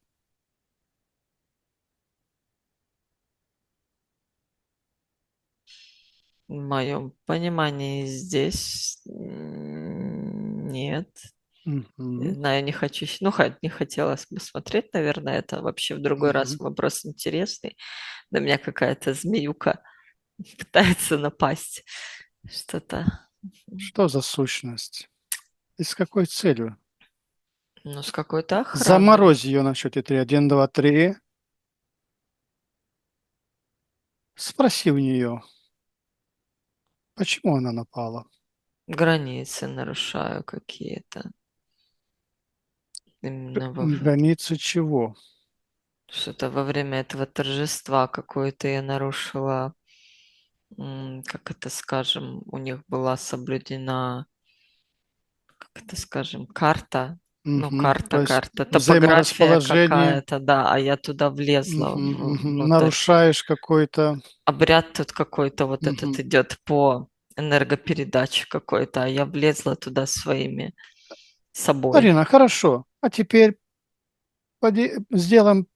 В моем понимании здесь нет. Не Мгм. знаю, не хочу, ну, не хотелось бы смотреть, наверное, это вообще в другой раз Мгм. вопрос интересный. На меня какая-то змеюка пытается напасть. Что-то, Что за сущность? И с какой целью? ну, с какой-то охраной. Заморозь ее на счете 3. 1, 2, 3. Спроси у нее, почему она напала. Границы нарушаю какие-то. Именно Границы чего? что-то во время этого торжества какое-то я нарушила, как это скажем, у них была соблюдена, как это скажем, карта. Ну, Мгм. То карта, есть карта, топография взаиморасположение. какая-то, да, а я туда влезла Мгм, мгм. внутрь. Нарушаешь какой-то... Обряд тут какой-то вот Мгм. этот идет по энергопередаче какой-то, а я влезла туда своими собой. Арина, хорошо. А теперь сделаем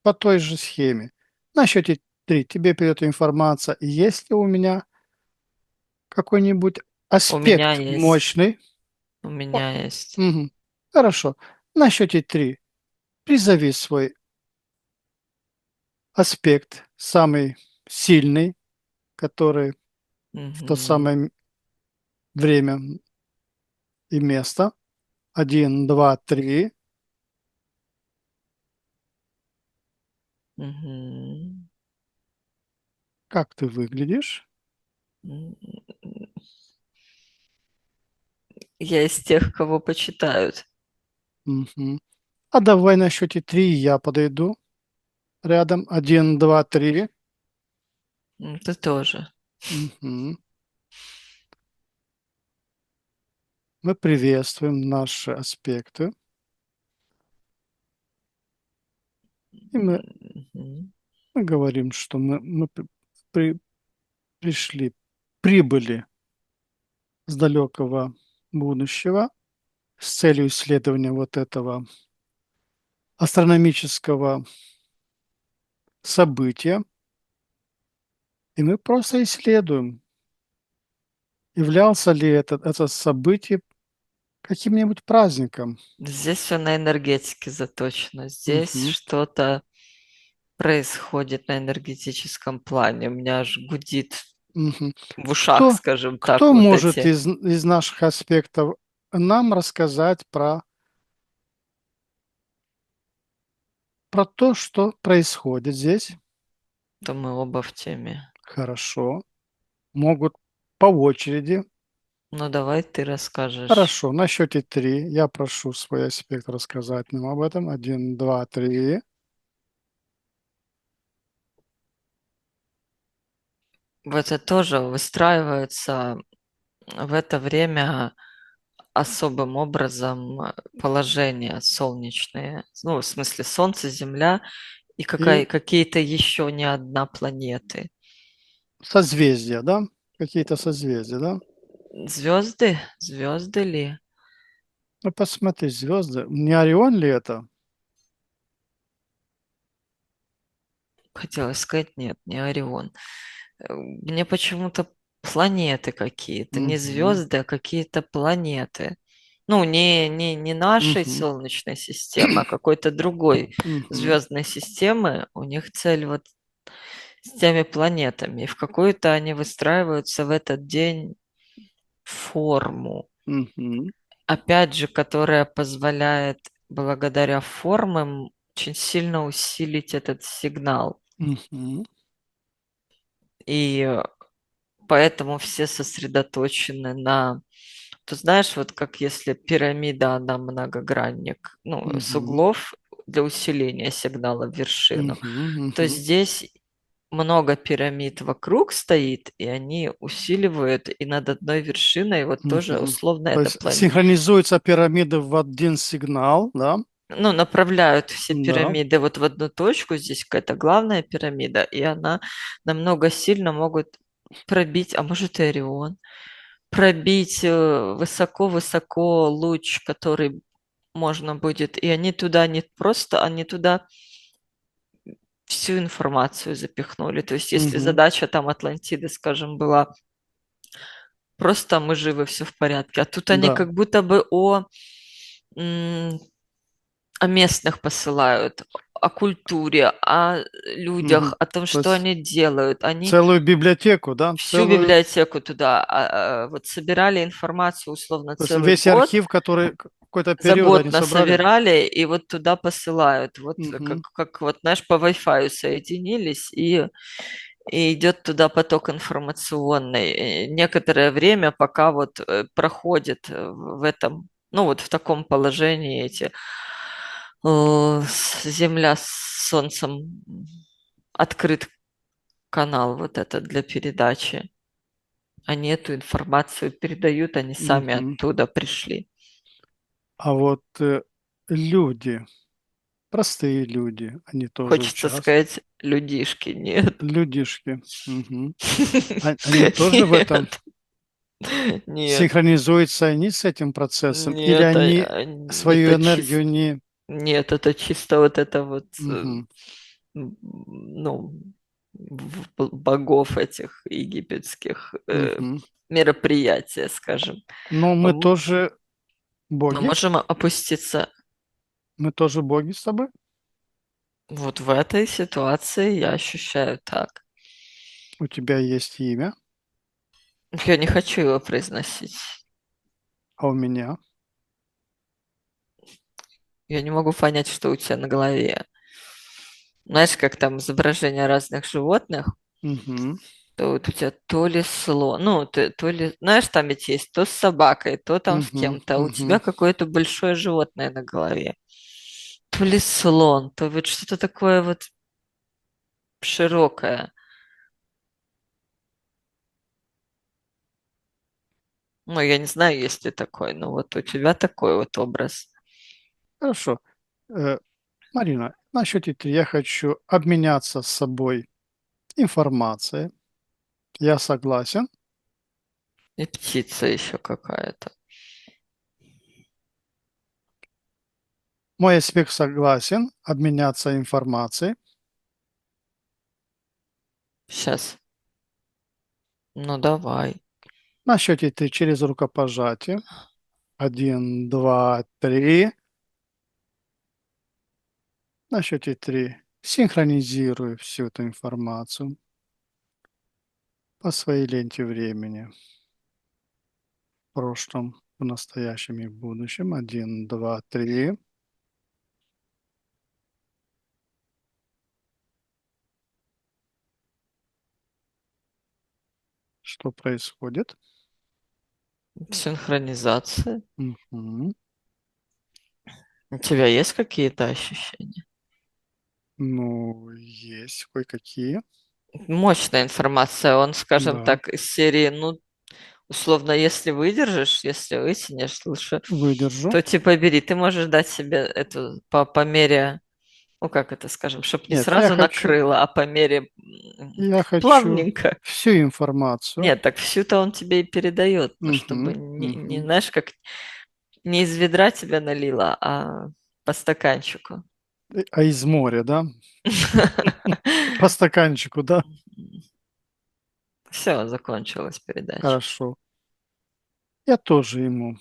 по той же схеме. На счете 3 тебе придет информация, есть ли у меня какой-нибудь У меня аспект есть, мощный. у О, меня есть. мгм. Хорошо. На счете 3 призови свой аспект, самый сильный, который в то Мгм, самое время и место. 1, 2, 3. мгм. Как ты выглядишь? М, Я из тех, кого почитают. Мгм. А давай на счете 3 я подойду рядом. 1, 2, 3. Ты тоже. Мгм. Мы приветствуем наши аспекты, и Мгм, мы говорим, что мы при- пришли, прибыли с далекого будущего с целью исследования вот этого астрономического события, и мы просто исследуем, являлся ли это событие каким-нибудь праздником. Здесь все на энергетике заточено. Здесь Мгм, что-то происходит на энергетическом плане. У меня аж гудит мгм. в ушах, Кто, скажем так, кто вот может эти. из наших аспектов нам рассказать про то, что происходит здесь? То мы оба в теме. Хорошо. Могут по очереди. Ну, давай ты расскажешь. Хорошо. На счете 3 я прошу свой аспект рассказать нам об этом. 1, 2, 3. В это тоже выстраивается в это время особым образом положения солнечные. Ну, в смысле Солнце, Земля и И какие-то еще не одна планеты. созвездия, да? Какие-то созвездия, да? Звезды? Звезды ли? Ну, посмотри, звезды. Не Орион ли это? Хотела сказать, нет, не Орион. Мне почему-то планеты какие-то, не Мгм, звезды, а какие-то планеты. Ну, не нашей мгм, Солнечной системы, а какой-то другой мгм, звездной системы. У них цель вот с теми планетами. И в какую-то они выстраиваются в этот день форму. мгм, Опять же, которая позволяет благодаря формам очень сильно усилить этот сигнал. мгм, И поэтому все сосредоточены на... Ты знаешь, вот как если пирамида, она многогранник, ну, с мгм, углов для усиления сигнала в вершину, мгм, то мгм, здесь много пирамид вокруг стоит, и они усиливают, и над одной вершиной вот тоже мгм. условно То это есть синхронизуются пирамиды в один сигнал, да? ну, направляют все Да. пирамиды вот в одну точку, здесь какая-то главная пирамида, и она намного сильно могут пробить, а может и Орион, пробить высоко-высоко луч, который можно будет, и они туда не просто, они туда всю информацию запихнули. То есть если Мгм, задача там Атлантиды, скажем, была просто мы живы, все в порядке, а тут они да. как будто бы м, о местных посылают, о культуре, о людях, Мгм. о том, То что есть они делают. Они целую библиотеку, да? всю Целую, библиотеку туда вот собирали информацию условно то есть целый весь год, архив, который какой-то за период они год собрали. насобирали и вот туда посылают. Вот Мгм, как вот, знаешь, по Wi-Fi соединились и идет туда поток информационный. И некоторое время, пока вот проходит в этом, ну вот в таком положении эти Земля с Солнцем, открыт канал вот этот для передачи. Они эту информацию передают, они сами мгм. оттуда пришли. А вот люди, простые люди, они тоже Хочется участвуют. сказать, людишки, нет. Людишки. Мгм. Они тоже в этом Нет, нет, синхронизуются они с этим процессом? Или нет, они свою это чисто, энергию не... нет, это чисто вот это вот, Мгм, ну, богов этих египетских мгм. мероприятия, скажем. Но мы Мы тоже боги? можем опуститься Мы тоже боги с тобой? вот в этой ситуации, я ощущаю так. У тебя есть имя, Я не хочу его произносить. а у меня? Я не могу понять, что у тебя на голове. Знаешь, как там изображения разных животных, Мгм, то вот у тебя то ли слон, ну, то ли, знаешь, там ведь есть то с собакой, то там с мгм, кем-то, а у мгм. тебя какое-то большое животное на голове. То ли слон, то вот что-то такое вот широкое. Ну, я не знаю, есть ли такой, но вот у тебя такой вот образ. Хорошо. Э, Марина, на счете 3 я хочу обменяться с собой информацией. Я согласен. И птица еще какая-то. Мой аспект согласен обменяться информацией. Сейчас. Ну, давай. На счете 3 через рукопожатие. 1, 2, 3. На счете 3 синхронизирую всю эту информацию по своей ленте времени. В прошлом, в настоящем и в будущем. 1, 2, 3. Что происходит? Синхронизация. Мгм. У тебя есть какие-то ощущения? Ну, есть кое-какие. Мощная информация. Он, скажем Да, так, из серии, ну, условно, если выдержишь, если вытянешь, лучше, выдержу. то типа бери. Ты можешь дать себе эту по мере, ну, как это скажем, чтобы не Нет, я сразу хочу, накрыло, а по мере я хочу плавненько. всю информацию. Нет, так всю-то он тебе и передает, но чтобы Мгм, не мгм. знаешь, как не из ведра тебя налило, а по стаканчику. А из моря, да? По стаканчику, да? Все, закончилась передача. Хорошо. Я тоже ему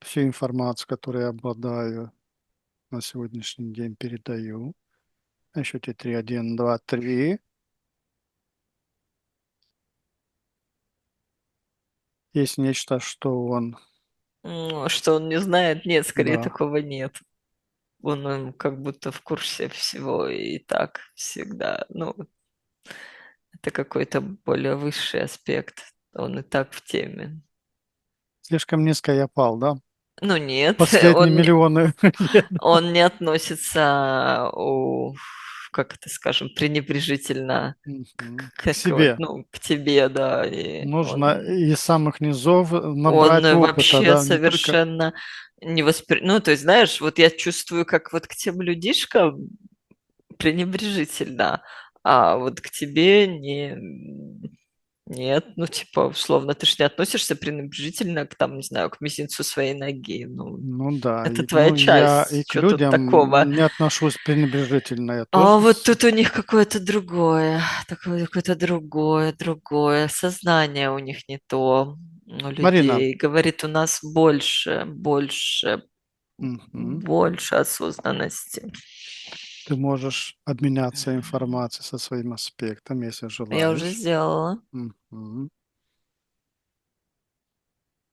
всю информацию, которой я обладаю на сегодняшний день, передаю. На счете 3, 1, 2, 3. Есть нечто, что он, Что он не знает? Нет, скорее да, такого нет. Он как будто в курсе всего и так всегда. Ну, это какой-то более высший аспект. Он и так в теме. слишком низко я пал, да? Ну нет, Последние миллионы лет. он не относится, как это скажем, пренебрежительно Мгм. К как вот, себе. ну, к тебе, да, и Нужно из самых низов он набрать опыта, вообще да, не только... совершенно не Ну, то есть, знаешь, вот я чувствую, как вот к тем людишкам пренебрежительно, а вот к тебе не нет, ну, типа, условно, ты ж не относишься пренебрежительно к, там, не знаю, к мизинцу своей ноги. Ну, Ну да, это твоя ну я и часть. к Что тут людям такого? не отношусь пренебрежительно, я А тоже... вот тут у них какое-то другое, такое какое-то другое сознание у них не то, у Марина, людей. Говорит, у нас мгм, больше осознанности. ты можешь обменяться информацией со своим аспектом, если Я уже желаешь. сделала. Мгм.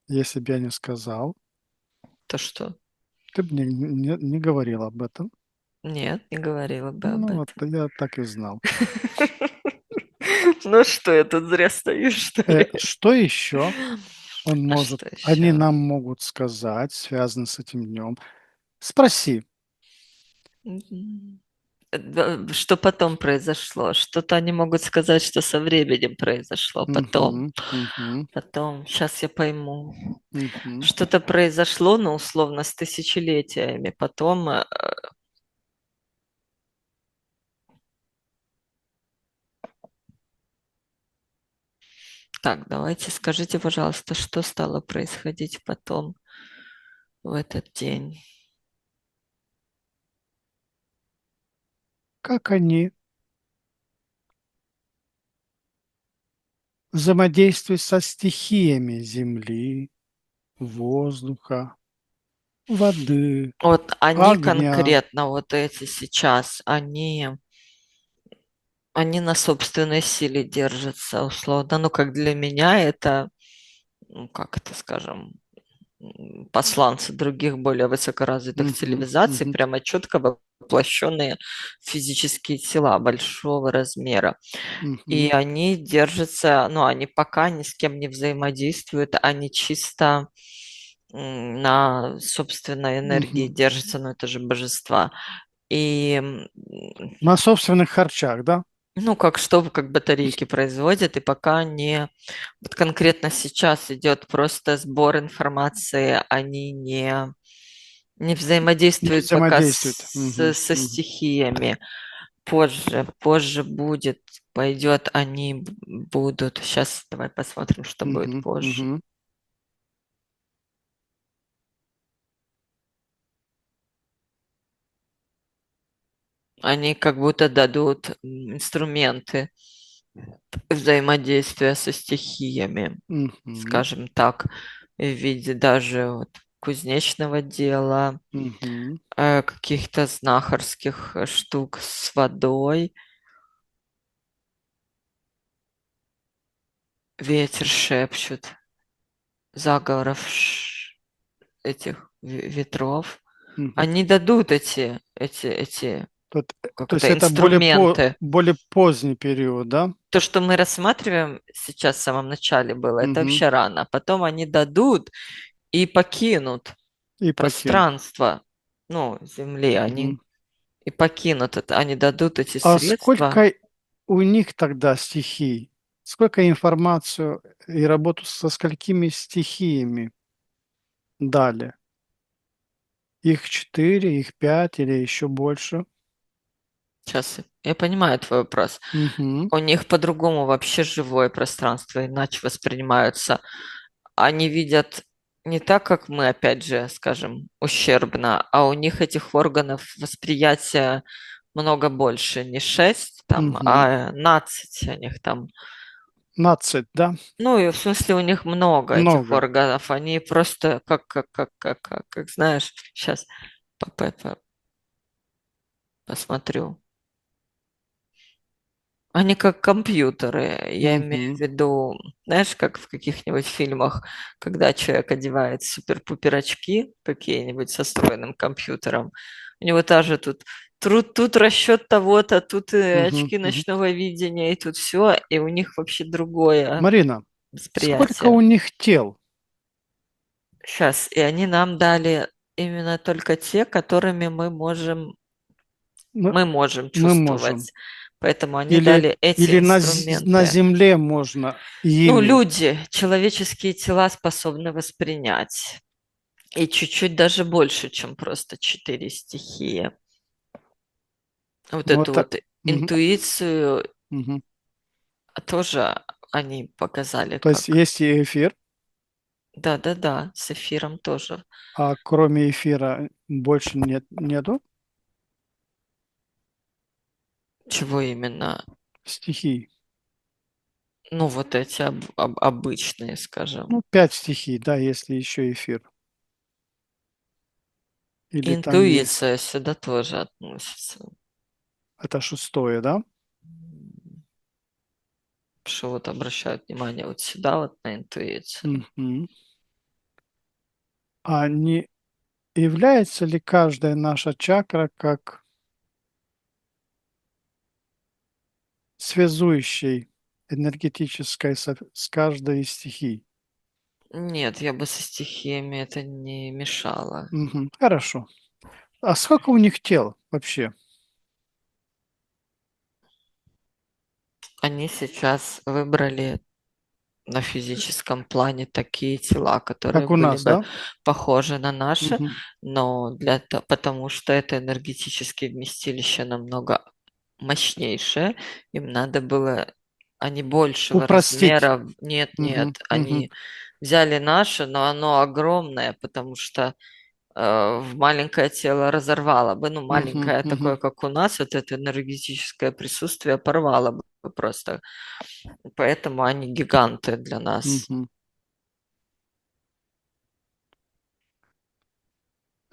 Если бы я не сказал, То что? ты бы не говорил об этом. Нет, не говорила бы об Ну вот, этом. я так и знал. Ну что, я тут зря стою, что ли? Что еще он А может, что они еще? нам могут сказать, связано с этим днем? Спроси. Что потом произошло? Что-то они могут сказать, что со временем произошло потом. Мгм, мгм, Потом, сейчас я пойму. мгм. Что-то произошло, ну, условно, с тысячелетиями. Потом, так, давайте скажите, пожалуйста, что стало происходить потом в этот день? Как они взаимодействуют со стихиями земли, воздуха, воды, Вот они огня. конкретно, вот эти сейчас, они на собственной силе держатся, условно. Ну, как для меня это, ну, как это скажем, посланцы других более высокоразвитых Мгм, цивилизаций, мгм, прямо четко воплощенные физические тела большого размера. И мгм, они держатся, ну, они пока ни с кем не взаимодействуют, они чисто на собственной энергии мгм. держатся, но это же божества. И На собственных харчах, да? ну, как что, как батарейки производят, и пока не... Вот конкретно сейчас идет просто сбор информации, они не Не взаимодействуют пока взаимодействуют. Мгм, со мгм, стихиями. Позже будет, пойдет, они будут. Сейчас давай посмотрим, что будет мгм, позже. мгм. Они как будто дадут инструменты взаимодействия со стихиями, Мгм. скажем так, в виде даже вот кузнечного дела, Мгм. каких-то знахарских штук с водой. Ветер шепчут, заговоров этих ветров. Мгм. Они дадут эти как То есть это, это инструменты. более поздний период, да? То, что мы рассматриваем сейчас в самом начале было, это Мгм. вообще рано. Потом они дадут и покинут И покинут. пространство, ну, Земли. Они Мгм. и покинут это. Они дадут эти А средства. сколько у них тогда стихий? Сколько информацию и работу со сколькими стихиями дали? Их 4, их 5 или еще больше? Сейчас я понимаю твой вопрос. Мгм. У них по-другому вообще живое пространство, иначе воспринимаются. Они видят не так, как мы, опять же, скажем, ущербно, а у них этих органов восприятия много больше, не 6 там, Мгм. а 12 у них там. 15, да? Ну, и в смысле у них много этих Много. органов, они просто как знаешь, сейчас посмотрю. Они как компьютеры. Я имею в Мгм. виду, знаешь, как в каких-нибудь фильмах, когда человек одевает супер-пупер очки какие-нибудь со встроенным компьютером. У него та же тут расчет того-то, тут Мгм. очки Мгм. ночного видения, и тут все, и у них вообще другое Марина, сколько восприятие. у них тел? Сейчас, и они нам дали именно только те, которыми Мы, мы можем мы можем. чувствовать. Поэтому они Или, дали эти или на инструменты. Земле можно Ну, ими. люди, человеческие тела способны воспринять. И чуть-чуть даже больше, чем просто 4 стихии. Вот Ну, эту это... вот Мгм. интуицию Мгм. тоже они показали То есть как. есть и эфир, Да-да-да, с эфиром тоже. а кроме эфира больше нету Чего именно? стихий. Ну, вот эти обычные, Ну, скажем. 5 стихий, да, если еще эфир. Или там есть. Интуиция сюда тоже относится. Это шестое, да? Что вот обращают внимание вот сюда, вот на интуицию. Мгм. А не является ли каждая наша чакра как связующей энергетической с каждой из стихий? Нет, я бы со стихиями это не мешала. Мгм. Хорошо. А сколько у них тел вообще? Они сейчас выбрали на физическом плане такие тела, которые Как у были нас, бы да? похожи на наши, Мгм. но потому что это энергетические вместилища намного мощнейшее, им надо было, они большего Упростить. размера, нет, Мгм. нет, Мгм. они взяли наше, но оно огромное, потому что в маленькое тело разорвало бы, ну, Мгм. маленькое такое, Мгм. как у нас, вот это энергетическое присутствие порвало бы просто. Поэтому они гиганты для нас. Мгм.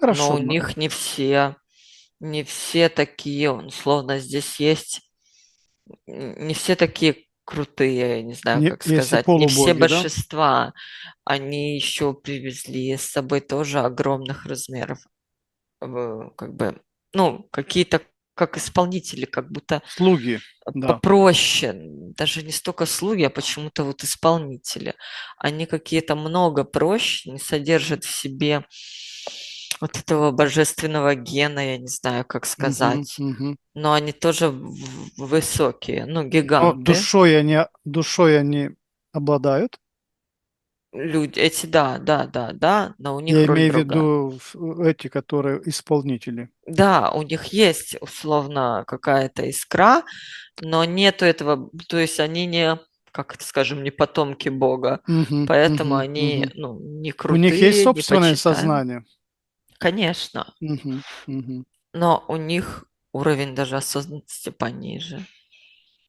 Но Хорошо. у них не все такие, условно, здесь есть, не все такие крутые, я не знаю, как Есть и сказать, не все полубоги, да? божества. Они еще привезли с собой тоже огромных размеров, как бы, ну, какие-то как исполнители, как будто Слуги, да. попроще, даже не столько слуги, а почему-то вот исполнители. Они какие-то много проще, не содержат в себе вот этого божественного гена, я не знаю, как Мгм. сказать. Мгм. Но они тоже высокие, ну, Но гиганты. душой они обладают. Люди, эти, да, да, да, да, но у них Я роль имею в другая. виду эти, которые исполнители. Да, у них есть условно какая-то искра, но нету этого, то есть они не, как это скажем, не потомки Бога, Мгм. поэтому Мгм. они, Мгм. ну, не У них есть крутые, не собственное почитаемые. сознание. Конечно, Мгм. Мгм. но у них уровень даже осознанности пониже,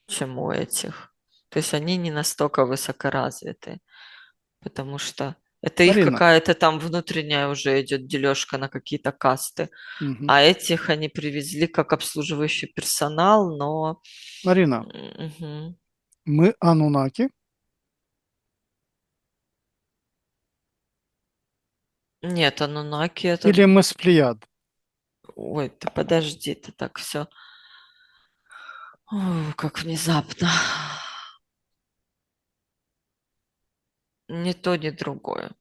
чем у этих. То есть они не настолько высокоразвиты, потому что это их Марина, какая-то там внутренняя уже идет дележка на какие-то касты. мгм. А этих они привезли как обслуживающий персонал, но Марина, мгм. мы анунаки Нет, Анунаки это... или мы с Плеяд? Ой, ты подожди, ты так все... Как внезапно. Ни то, ни другое.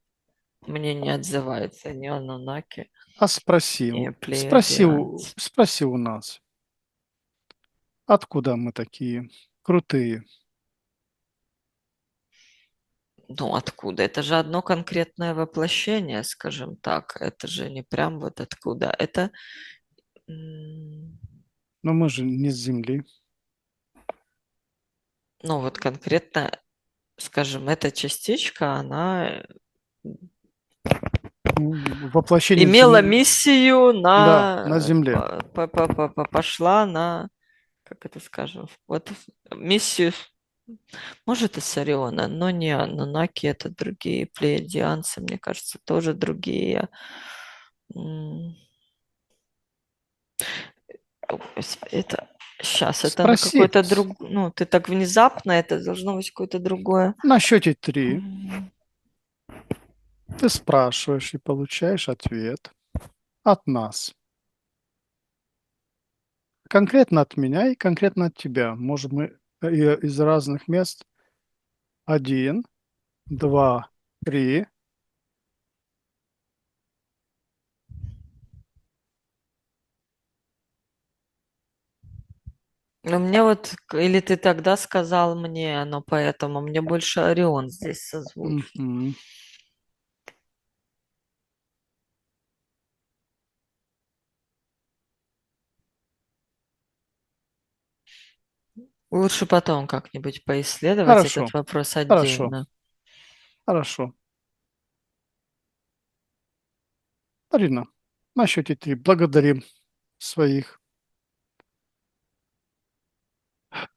Мне не отзывается ни Анунаки, А спроси, ни спроси, Плеядианцы. спроси у нас, откуда мы такие крутые? Ну, откуда? Это же одно конкретное воплощение, скажем так. Это же не прям вот откуда. Это, м, Но мы же не с Земли. ну, вот конкретно, скажем, эта частичка, она Ну, воплощение имела Земли. миссию Да, на Земле. пошла на, как это скажем, вот миссию, может, и с Ориона, но не Анунаки, это другие плеядианцы, мне кажется, тоже другие. М, Это сейчас, это на Спроси. какой-то друг, ну, ты так внезапно, это должно быть какое-то другое. На счете 3 М, ты спрашиваешь и получаешь ответ от нас. Конкретно от меня и конкретно от тебя. Может, мы из разных мест. Один, два, три. Ну, мне вот, или ты тогда сказал мне, но поэтому мне больше Орион здесь созвучен. Мгм. Лучше потом как-нибудь поисследовать Хорошо, этот вопрос хорошо, отдельно. хорошо. Арина, на счете 3 благодарим своих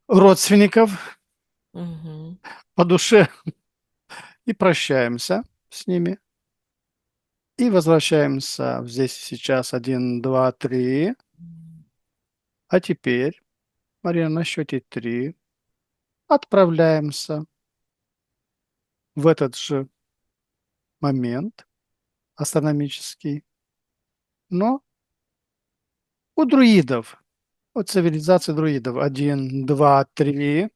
родственников Мгм. по душе и прощаемся с ними. И возвращаемся здесь и сейчас. Один, два, три. А теперь, Марина, на счете 3 отправляемся в этот же момент астрономический, но у друидов, у цивилизации друидов. Один, два, три.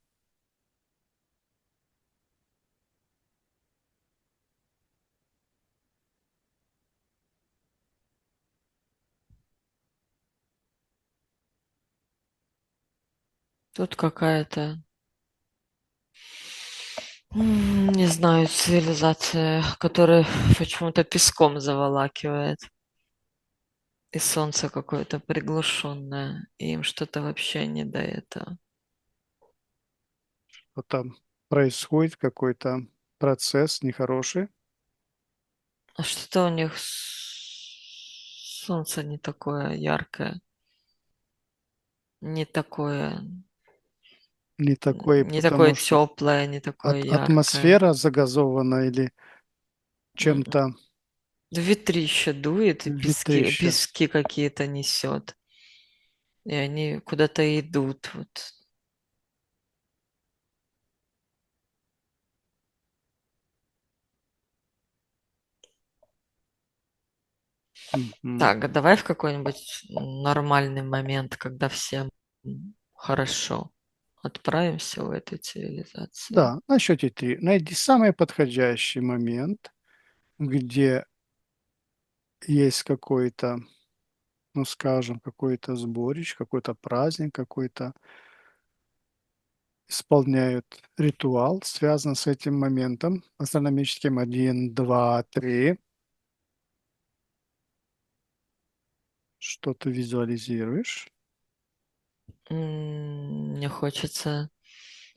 Тут какая-то, не знаю, цивилизация, которая почему-то песком заволакивает. И солнце какое-то приглушенное. И им что-то вообще не до этого. Вот там происходит какой-то процесс нехороший. А что-то у них солнце не такое яркое, не такое, Не такой, не такое потому что теплое, не такое яркое. атмосфера загазована или М. чем-то Ветрище дует и ветрище. пески какие-то несет. И они куда-то идут. Вот. Мгм. Так, а давай в какой-нибудь нормальный момент, когда всем хорошо, отправимся в эту цивилизацию. Да, на счете 3. Найди самый подходящий момент, где есть какой-то, ну, скажем, какой-то сборищ, какой-то праздник, какой-то исполняют ритуал, связан с этим моментом астрономическим. Один, два, три. Что ты визуализируешь? Мне хочется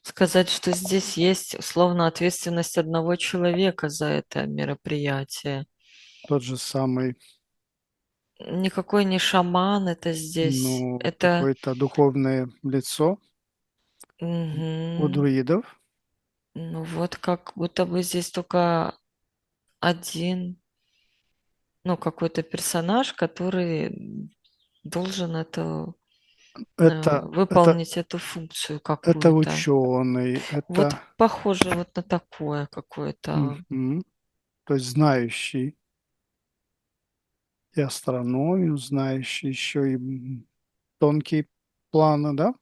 сказать, что здесь есть условно ответственность одного человека за это мероприятие. Тот же самый никакой не шаман это здесь. Ну, Это какое-то духовное лицо у мгм. друидов. Ну вот как будто бы здесь только один, ну, какой-то персонаж, который должен Это, выполнить эту функцию это какую-то. ученый, Вот это похоже вот на такое какое-то. мгм, то есть знающий и астрономию, знающий еще и тонкие планы, да,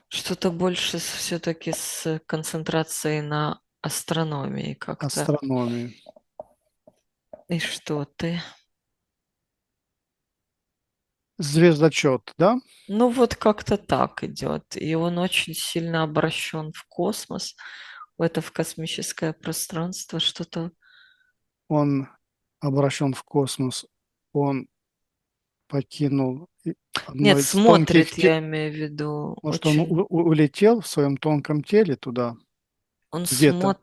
Что-то больше все-таки с концентрацией на астрономии как-то. астрономию. И что ты? Звездочет, да, Ну вот как-то так идет. И он очень сильно обращен в космос, в космическое пространство, что-то. он обращен в космос, он покинул одно Нет, из тонких смотрит, я имею в виду, может, он очень. улетел в своем тонком теле туда, Он где-то.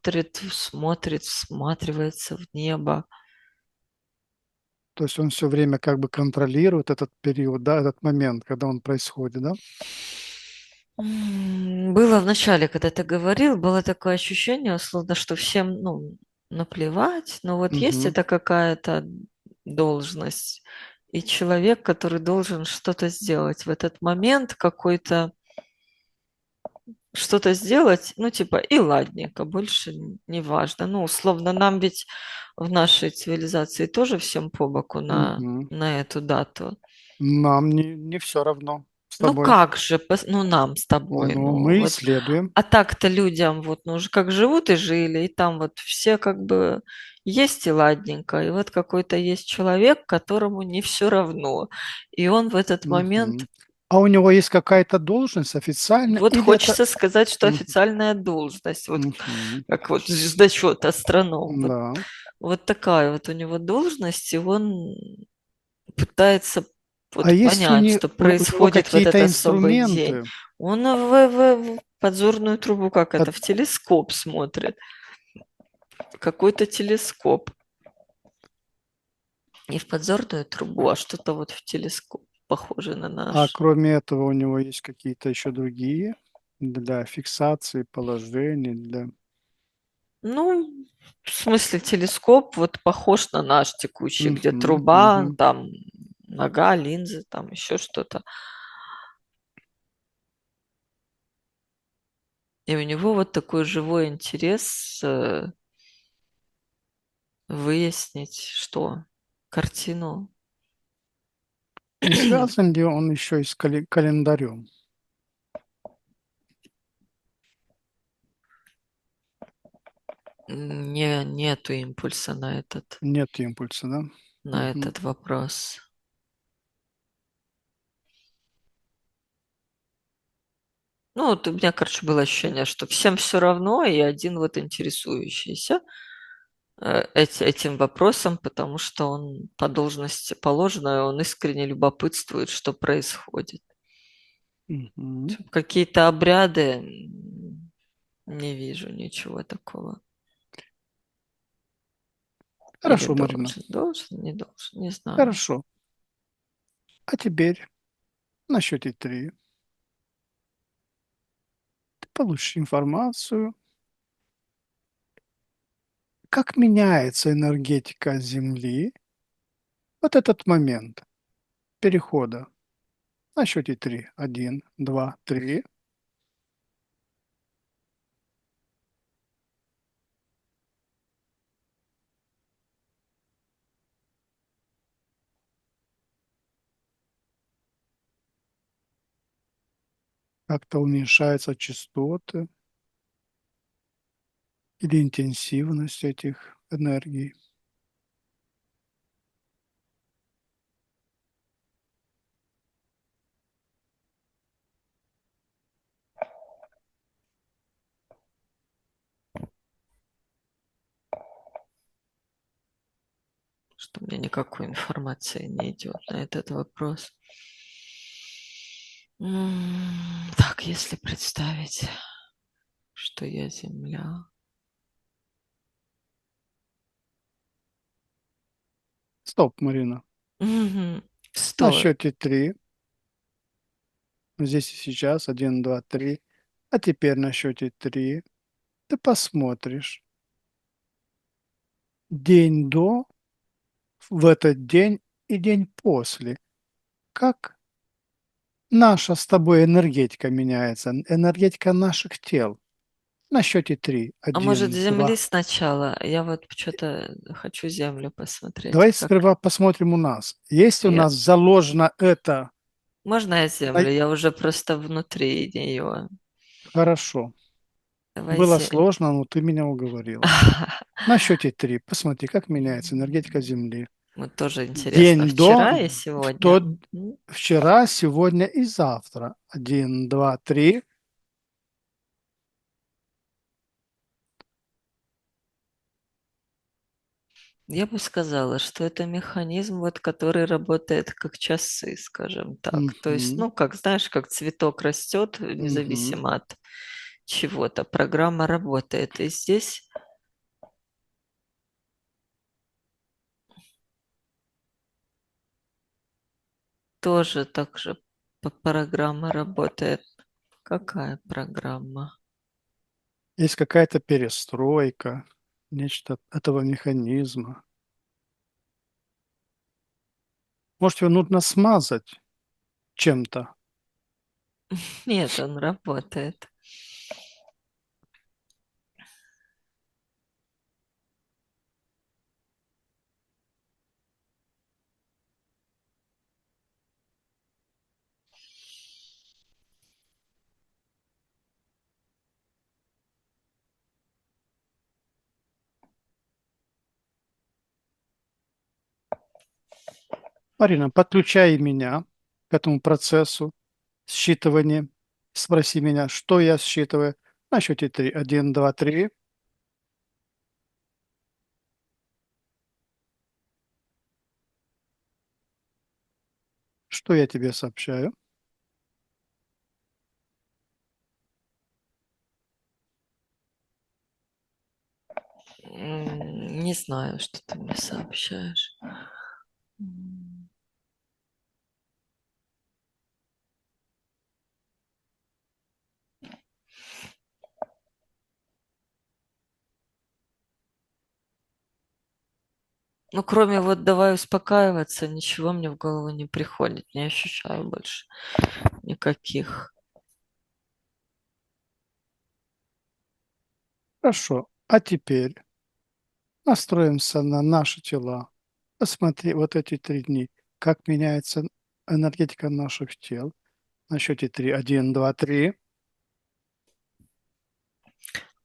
смотрит, всматривается в небо. То есть он все время как бы контролирует этот период, да, этот момент, когда он происходит, да? Было в начале, когда ты говорил, было такое ощущение, условно, что всем, ну, наплевать, но вот есть Мгм, это какая-то должность, и человек, который должен что-то сделать в этот момент, какой-то что-то сделать, ну, типа, и ладненько, больше не важно. Ну, условно, нам ведь в нашей цивилизации тоже всем по боку мгм. на эту дату. Нам не все равно с Ну тобой. как же, ну нам с тобой, Ну, ну мы вот. исследуем. А так-то людям вот, ну уже как живут и жили, и там вот все как бы есть и ладненько. И вот какой-то есть человек, которому не все равно. И он в этот момент, Мгм. А у него есть какая-то должность официальная вот или это хочется сказать, что Мгм, официальная должность, вот мгм. как вот звездочет, астроном, Да. вот такая вот у него должность, и он пытается А вот есть понять, что у него происходит в этот какие-то особый день. инструменты? Он в подзорную трубу, как Кот это, в телескоп смотрит. Какой-то телескоп. Не в подзорную трубу, а что-то вот в телескоп, похоже на А наш. кроме этого у него есть какие-то еще другие для фиксации положений, для Ну, в смысле, телескоп вот похож на наш текущий, где Мгм, труба, мгм. там нога, линзы, там еще что-то. И у него вот такой живой интерес выяснить, что картину. Не связан ли он еще и с календарем? Нету импульса Нет импульса, да? на Мгм, этот вопрос. Ну, вот у меня, короче, было ощущение, что всем все равно, и один вот интересующийся этим вопросом, потому что он по должности положено, он искренне любопытствует, что происходит. мгм. Какие-то обряды не вижу ничего такого. Или Хорошо, Марина, не должен, не знаю. хорошо. А теперь на счете 3 ты получишь информацию, как меняется энергетика Земли вот этот момент перехода. На счете 3. 1, 2, 3. Как-то уменьшаются частоты или интенсивность этих энергий. Что мне никакой информации не идет на этот вопрос. Так, если представить, что я Земля. Стоп, Марина. Мгм. На 100. счете 3, здесь и сейчас, 1, 2, 3. А теперь на счете 3 ты посмотришь день до, в этот день и день после. Как наша с тобой энергетика меняется, энергетика наших тел. На счете 3. А может, 1, Земли 2. сначала? Я вот что-то хочу Землю посмотреть. Давай Как сперва посмотрим у нас. Есть у я... нас заложено это? Можно я Землю? Я уже просто внутри нее. Хорошо. Давай Было Землю. сложно, но ты меня уговорила. На счете 3. Посмотри, как меняется энергетика Земли. Вот тоже интересно. День до, Вчера и в сегодня. тот, вчера, сегодня и завтра. 1, 2, 3. Я бы сказала, что это механизм, вот, который работает как часы, скажем так. То есть, Мгм, ну, как знаешь, как цветок растет, мгм. независимо от чего-то, программа работает. И здесь тоже так же программа работает. Какая программа? Есть какая-то перестройка, нечто этого механизма. Может, его нужно смазать чем-то. Нет, он работает. Марина, подключай меня к этому процессу считывания. Спроси меня, что я считываю. На счете 3. 1, 2, 3. Что я тебе сообщаю? Не знаю, что ты мне сообщаешь. Ну, кроме вот давай успокаиваться, ничего мне в голову не приходит, не ощущаю больше никаких. Хорошо. А теперь настроимся на наши тела. Посмотри вот эти 3 дни, как меняется энергетика наших тел. На счете 3. 1, 2, 3.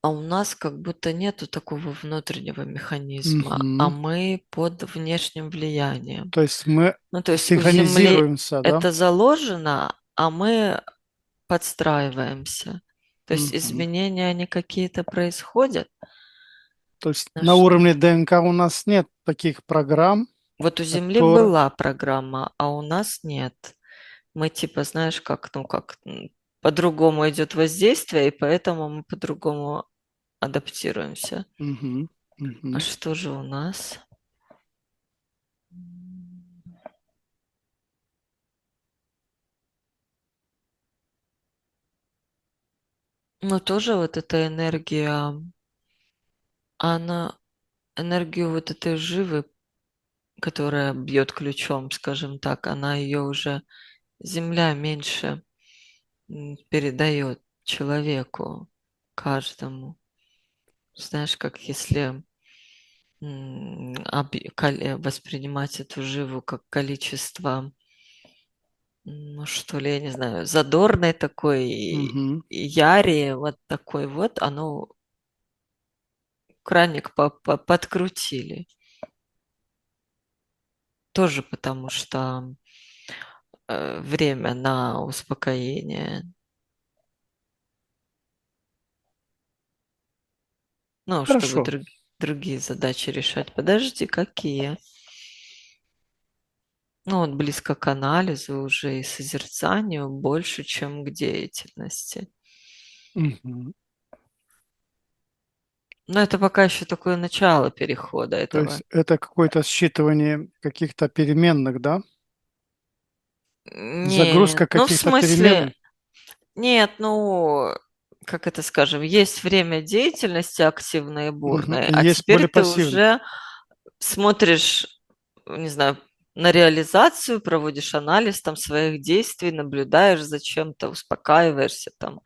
А у нас как будто нету такого внутреннего механизма, а Мгм. мы под внешним влиянием. То есть мы Ну, то есть у Земли синхронизируемся, да? это заложено, а мы подстраиваемся. То есть Мгм. изменения, они какие-то происходят. То есть На на ш- уровне ДНК у нас нет таких программ, Вот у Земли которые... была программа, а у нас нет. Мы типа, знаешь, как, ну, как по-другому идет воздействие, и поэтому мы по-другому адаптируемся. Мгм. А Мгм. что же у нас? Ну, тоже вот эта энергия, она, энергию вот этой живы, которая бьет ключом, скажем так, она ее уже, Земля меньше передает человеку, каждому. Знаешь, как если воспринимать эту живу как количество, ну что ли, я не знаю, задорной такой, Мгм. яри, вот такой вот, оно краник подкрутили. Тоже потому что время на успокоение, ну, чтобы Хорошо. другие задачи решать. Подожди, какие? Ну, вот близко к анализу уже и созерцанию больше, чем к деятельности. Мгм. Но это пока еще такое начало перехода То этого. есть это какое-то считывание каких-то переменных, да? Не, Загрузка ну в каких-то смысле, переменных? нет, ну, как это скажем, есть время деятельности активной и Мгм. бурной, И а есть теперь более ты пассивный. уже смотришь, не знаю, на реализацию, проводишь анализ там своих действий, наблюдаешь за чем-то, успокаиваешься там.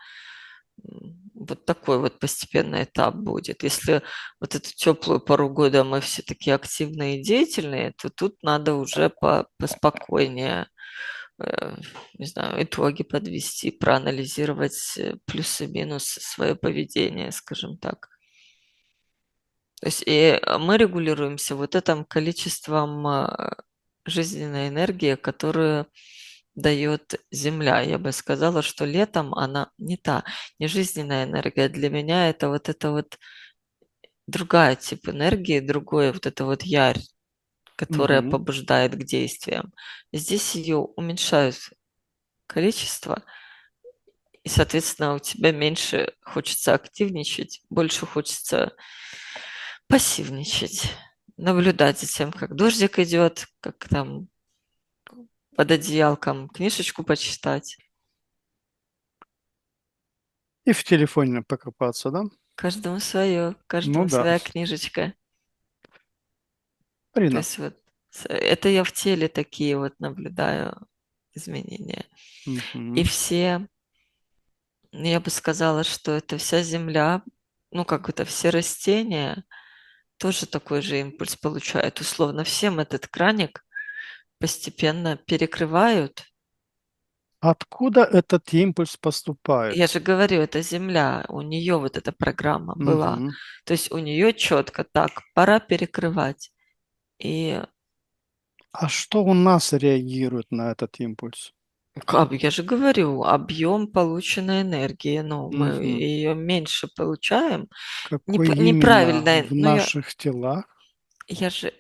Вот такой вот постепенный этап будет. Если вот эту теплую пару года мы все такие активные и деятельные, то тут надо уже поспокойнее, э, не знаю, итоги подвести, проанализировать плюсы-минусы свое поведение, скажем так. То есть мы регулируемся вот этим количеством жизненной энергии, которую дает Земля. Я бы сказала, что летом она не та, не жизненная энергия. Для меня это вот другая тип энергии, другое вот это вот ярь, которая Мгм. побуждает к действиям. Здесь ее уменьшают количество, и, соответственно, у тебя меньше хочется активничать, больше хочется пассивничать, наблюдать за тем, как дождик идет, как там под одеялком книжечку почитать. И в телефоне покопаться, да? Каждому свое, Ну каждому да, своя книжечка. То Марина. есть вот это я в теле такие вот наблюдаю изменения. И Мгм. все, я бы сказала, что это вся земля, ну как это, все растения тоже такой же импульс получают. Условно, всем этот краник постепенно перекрывают. Откуда этот импульс Я поступает? же говорю, это Земля, у нее вот эта программа была. Мгм. То есть у нее четко так, пора перекрывать. И А что у нас реагирует на этот импульс? я же говорю, объем полученной энергии, ну, мы Мгм. ее меньше получаем. Какой именно Неправильно, в ну наших телах? я же,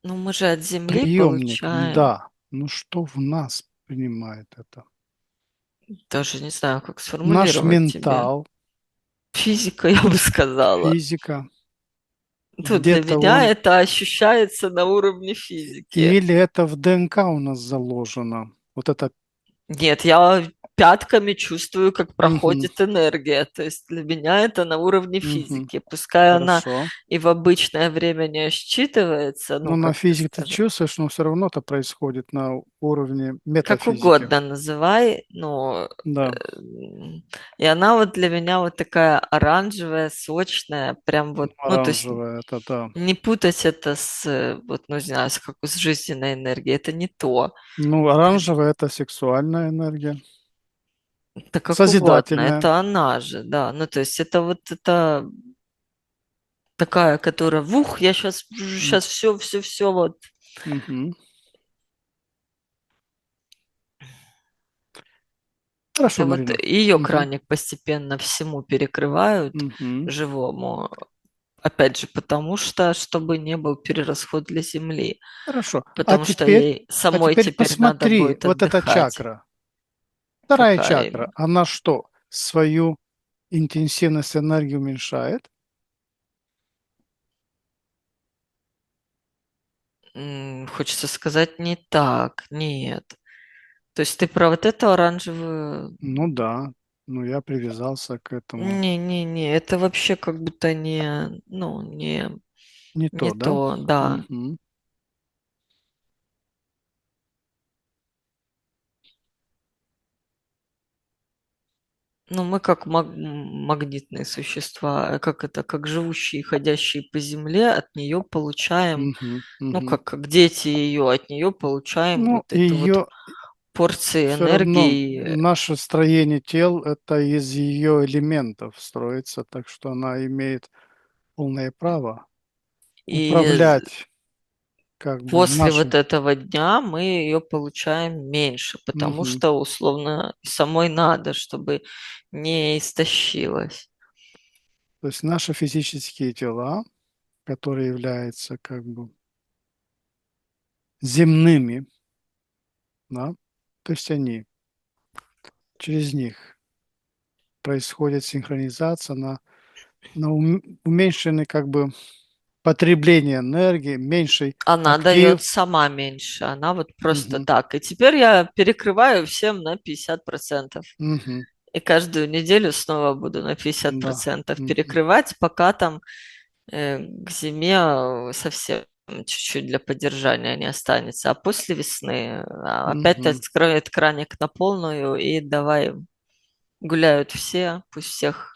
ну мы же от Земли Приемник, получаем. да. Но что в нас принимает это? Даже не знаю, как Наш сформулировать тебе. ментал, Физика, я бы сказала. физика, Тут для где-то меня он... это ощущается на уровне физики. Или это в ДНК у нас заложено? Вот это... Нет, я пятками чувствую, как Мгм. проходит энергия. То есть для меня это на уровне Мгм. физики. Пускай она Хорошо. и в обычное время не считывается, Но ну, на как это физике ты скажем, чувствуешь, но все равно это происходит на уровне как метафизики. угодно называй, но Да, и она вот для меня вот такая оранжевая, сочная, прям вот, ну, то есть оранжевое, это да. не путать это с, вот, ну, не знаю, с жизненной энергией, это не то. Ну, оранжевое это сексуальная энергия, Это как угодно, созидательная. это она же, да. Ну, то есть это вот это такая, которая, я сейчас, М, сейчас все вот. мгм. Хорошо, Это вот Марина. ее Мгм, краник постепенно всему перекрывают мгм. живому. Опять же, потому что, чтобы не был перерасход для Земли. Хорошо. Потому что ей А самой теперь теперь надо посмотри, будет вот эта отдыхать. чакра, вторая Какая чакра, именно? она что, свою интенсивность энергии уменьшает? Хочется сказать не так, нет. То есть ты про вот эту оранжевую. Ну да, ну я привязался к этому. Не, это вообще как будто не, ну, Не не то, да? то, да. Мгм. Ну, мы как магнитные существа, как это, как живущие, ходящие по земле, от нее получаем, Мгм. ну, Мгм. как дети ее, от нее получаем Ну, вот эту вот ее порции все равно энергии. наше строение тел это из ее элементов строится, так что она имеет полное право И управлять как бы после вот нашим. этого дня мы ее получаем меньше, потому Мгм. что условно самой надо, чтобы не истощилась. То есть наши физические тела, которые являются как бы земными, да, то есть они, через них происходит синхронизация, она на уменьшенный как бы потребление энергии, меньший Она дает актив. сама меньше, она вот просто Мгм. так. И теперь я перекрываю всем на 50%. Мгм. И каждую неделю снова буду на пятьдесят Да. процентов Мгм. перекрывать, пока там к зиме совсем чуть-чуть для поддержания не останется. А после весны опять Мгм. откроет краник на полную и давай гуляют все, пусть всех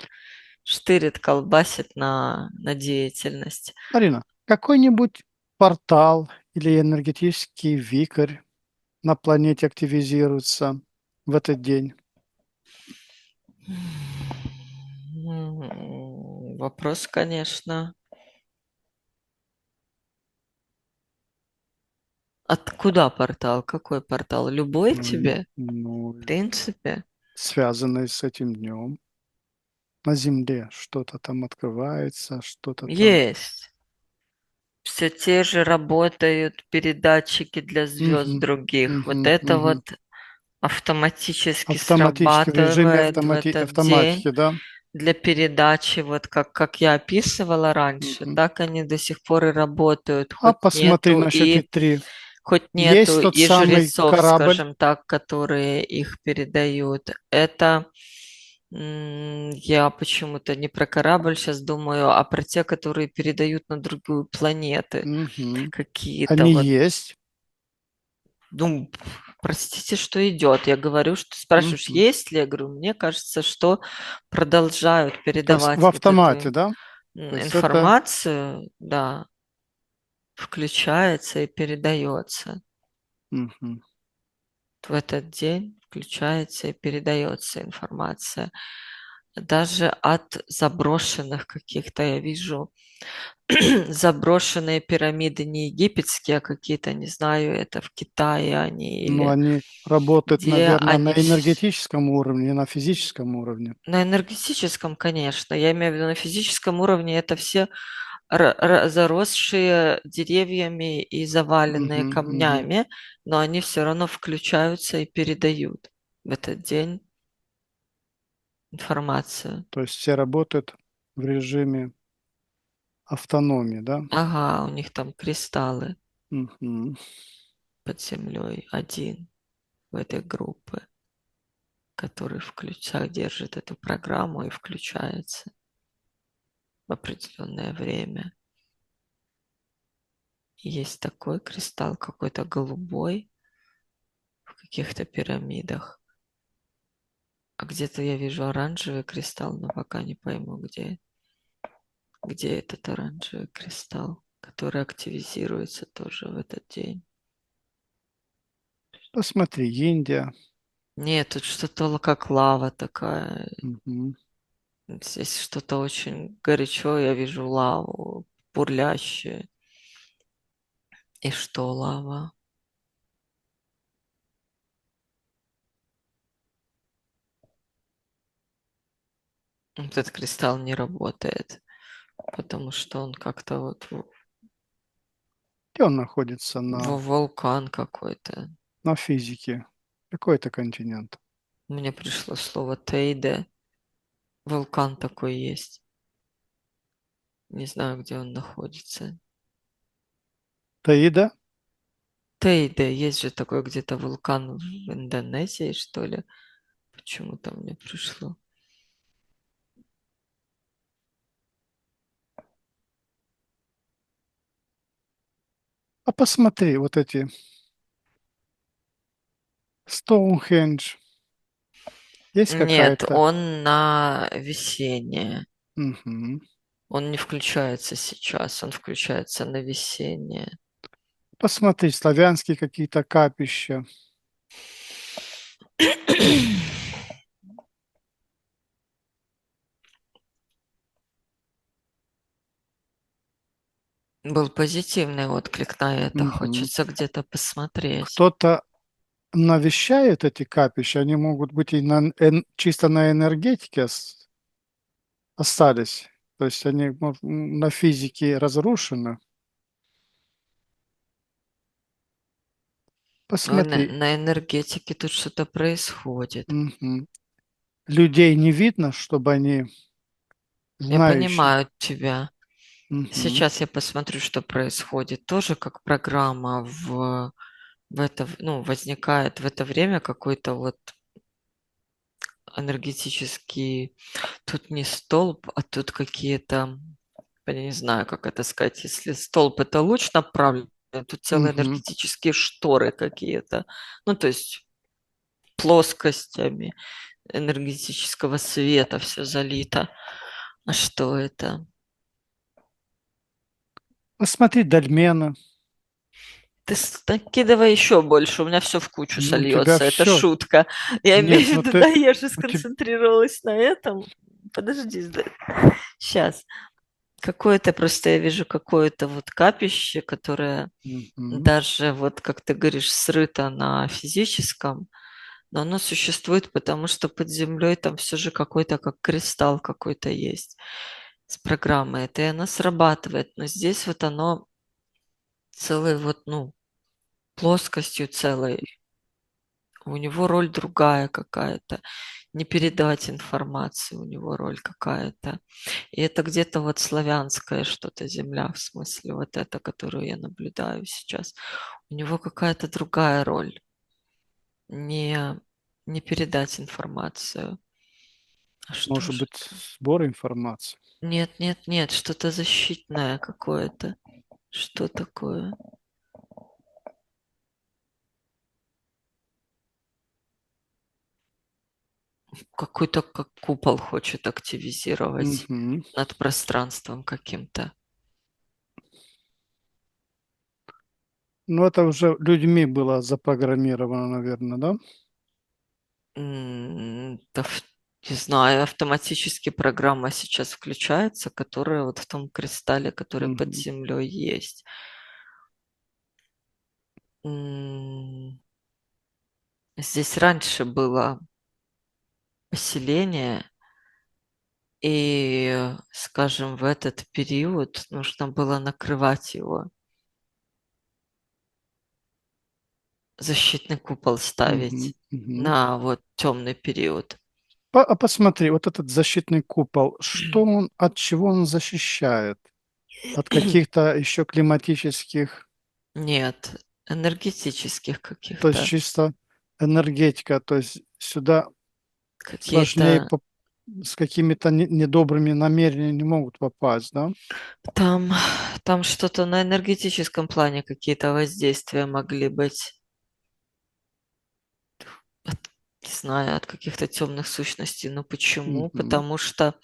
штырит, колбасит на деятельность. Марина, какой-нибудь портал или энергетический вихрь на планете активизируется в этот день? Вопрос, конечно. Откуда портал? Какой портал? Любой тебе? Ну, В принципе. связанный с этим днем. На Земле что-то там открывается, что-то там. Есть. Все те же работают передатчики для звезд Мгм. других. Вот Мгм. это Мгм. вот автоматически Автоматически, в режиме срабатывает в этот день автоматики, да? для передачи, вот как я описывала раньше, Мгм. так они до сих пор и работают, А посмотри на счете 3. хоть Есть нету тот и самый жрецов, корабль. скажем так, которые их передают. Это я почему-то не про корабль сейчас думаю, а про те, которые передают на другую планеты Мгм. какие-то Они вот. есть. Ну, простите, что идет. Я говорю, что спрашиваешь, Мгм. есть ли? Я говорю, мне кажется, что продолжают То есть в передавать вот автомате, эту да? То есть это информацию, да, включается и передается. мгм. В этот день включается и передается информация. Даже от заброшенных каких-то, я вижу, заброшенные пирамиды не египетские, а какие-то, не знаю, это в Китае они Но или они работают, где наверное, на они энергетическом уровне, на физическом уровне. на энергетическом, конечно, я имею в виду на физическом уровне, это все заросшие деревьями и заваленные Мгм. Мгм. камнями, но они все равно включаются и передают в этот день информацию. То есть все работают в режиме автономии, да? Ага, у них там кристаллы Мгм. под землей один в этой группы, который держит эту программу и включается в определенное время. Есть такой кристалл, какой-то голубой в каких-то пирамидах. А где-то я вижу оранжевый кристалл, но пока не пойму, где этот оранжевый кристалл, который активизируется тоже в этот день. Посмотри, Индия. Нет, тут что-то как лава такая. Мгм. Здесь что-то очень горячо, я вижу лаву, бурлящую. И что лава? Этот кристалл не работает, потому что он как-то вот Где он находится вулкан какой-то. на физике? Какой это континент? Мне пришло слово Тейде. Вулкан такой есть. Не знаю, где он находится. Таида? Тейде, есть же такой где-то вулкан в Индонезии, что ли? Почему-то мне пришло. А посмотри, вот эти Стоунхендж. Есть Нет, какая-то? он на весеннее. Мгм. Он не включается сейчас, он включается на весеннее. Посмотри, славянские какие-то капища. Был позитивный отклик на это. Мгм. Хочется где-то посмотреть. Кто-то навещает эти капища, они могут быть и чисто на энергетике остались. То есть они на физике разрушены. Ой, на, Посмотри, на энергетике тут что-то происходит. мгм. Людей не видно, чтобы они Я Знающий. понимаю тебя. Мгм. Сейчас я посмотрю, что происходит. Тоже как программа ну, возникает в это время какой-то вот энергетический, тут не столб, а тут какие-то, я не знаю, как это сказать, если столб это луч направленный, тут целые Мгм. энергетические шторы какие-то, ну, то есть плоскостями энергетического света все залито. А что это? Посмотри дольмена. Ты накидывай еще больше, у меня все в кучу Ну, у тебя сольется. Это все. шутка. Я Нет, имею в ну виду, ты да, я же у теб сконцентрировалась на этом. Подожди, сейчас. Какое-то просто я вижу какое-то вот капище, которое Мгм. даже вот, как ты говоришь, срыто на физическом, но оно существует, потому что под землей там все же какой-то как кристалл какой-то есть с программой. Это и оно срабатывает. Но здесь вот оно целой вот, ну, плоскостью целой. У него роль другая какая-то. Не передавать информацию, у него роль какая-то. И это где-то вот славянское что-то, земля, в смысле, вот это, которую я наблюдаю сейчас. У него какая-то другая роль. Не, не передать информацию. А что Может же? быть, сбор информации. Нет, нет, нет, что-то защитное какое-то. Что такое? Какой-то как купол хочет активизировать Мгм. над пространством каким-то. Ну, это уже людьми было запрограммировано, наверное, да? Да, не знаю, автоматически программа сейчас включается, которая вот в том кристалле, который под Мгм. землей есть. М, Здесь раньше было поселение, и, скажем, в этот период нужно было накрывать его, защитный купол Мгм. ставить Мгм. на вот темный период. А посмотри, вот этот защитный купол, что он, от чего он защищает? От каких-то еще климатических, Нет, энергетических то есть каких-то, чисто энергетика, то есть сюда сложнее какие-то с какими-то недобрыми намерениями не могут попасть, да? там, там что-то на энергетическом плане какие-то воздействия могли быть, от, не знаю, от каких-то темных сущностей. Но почему? Мгм. Потому что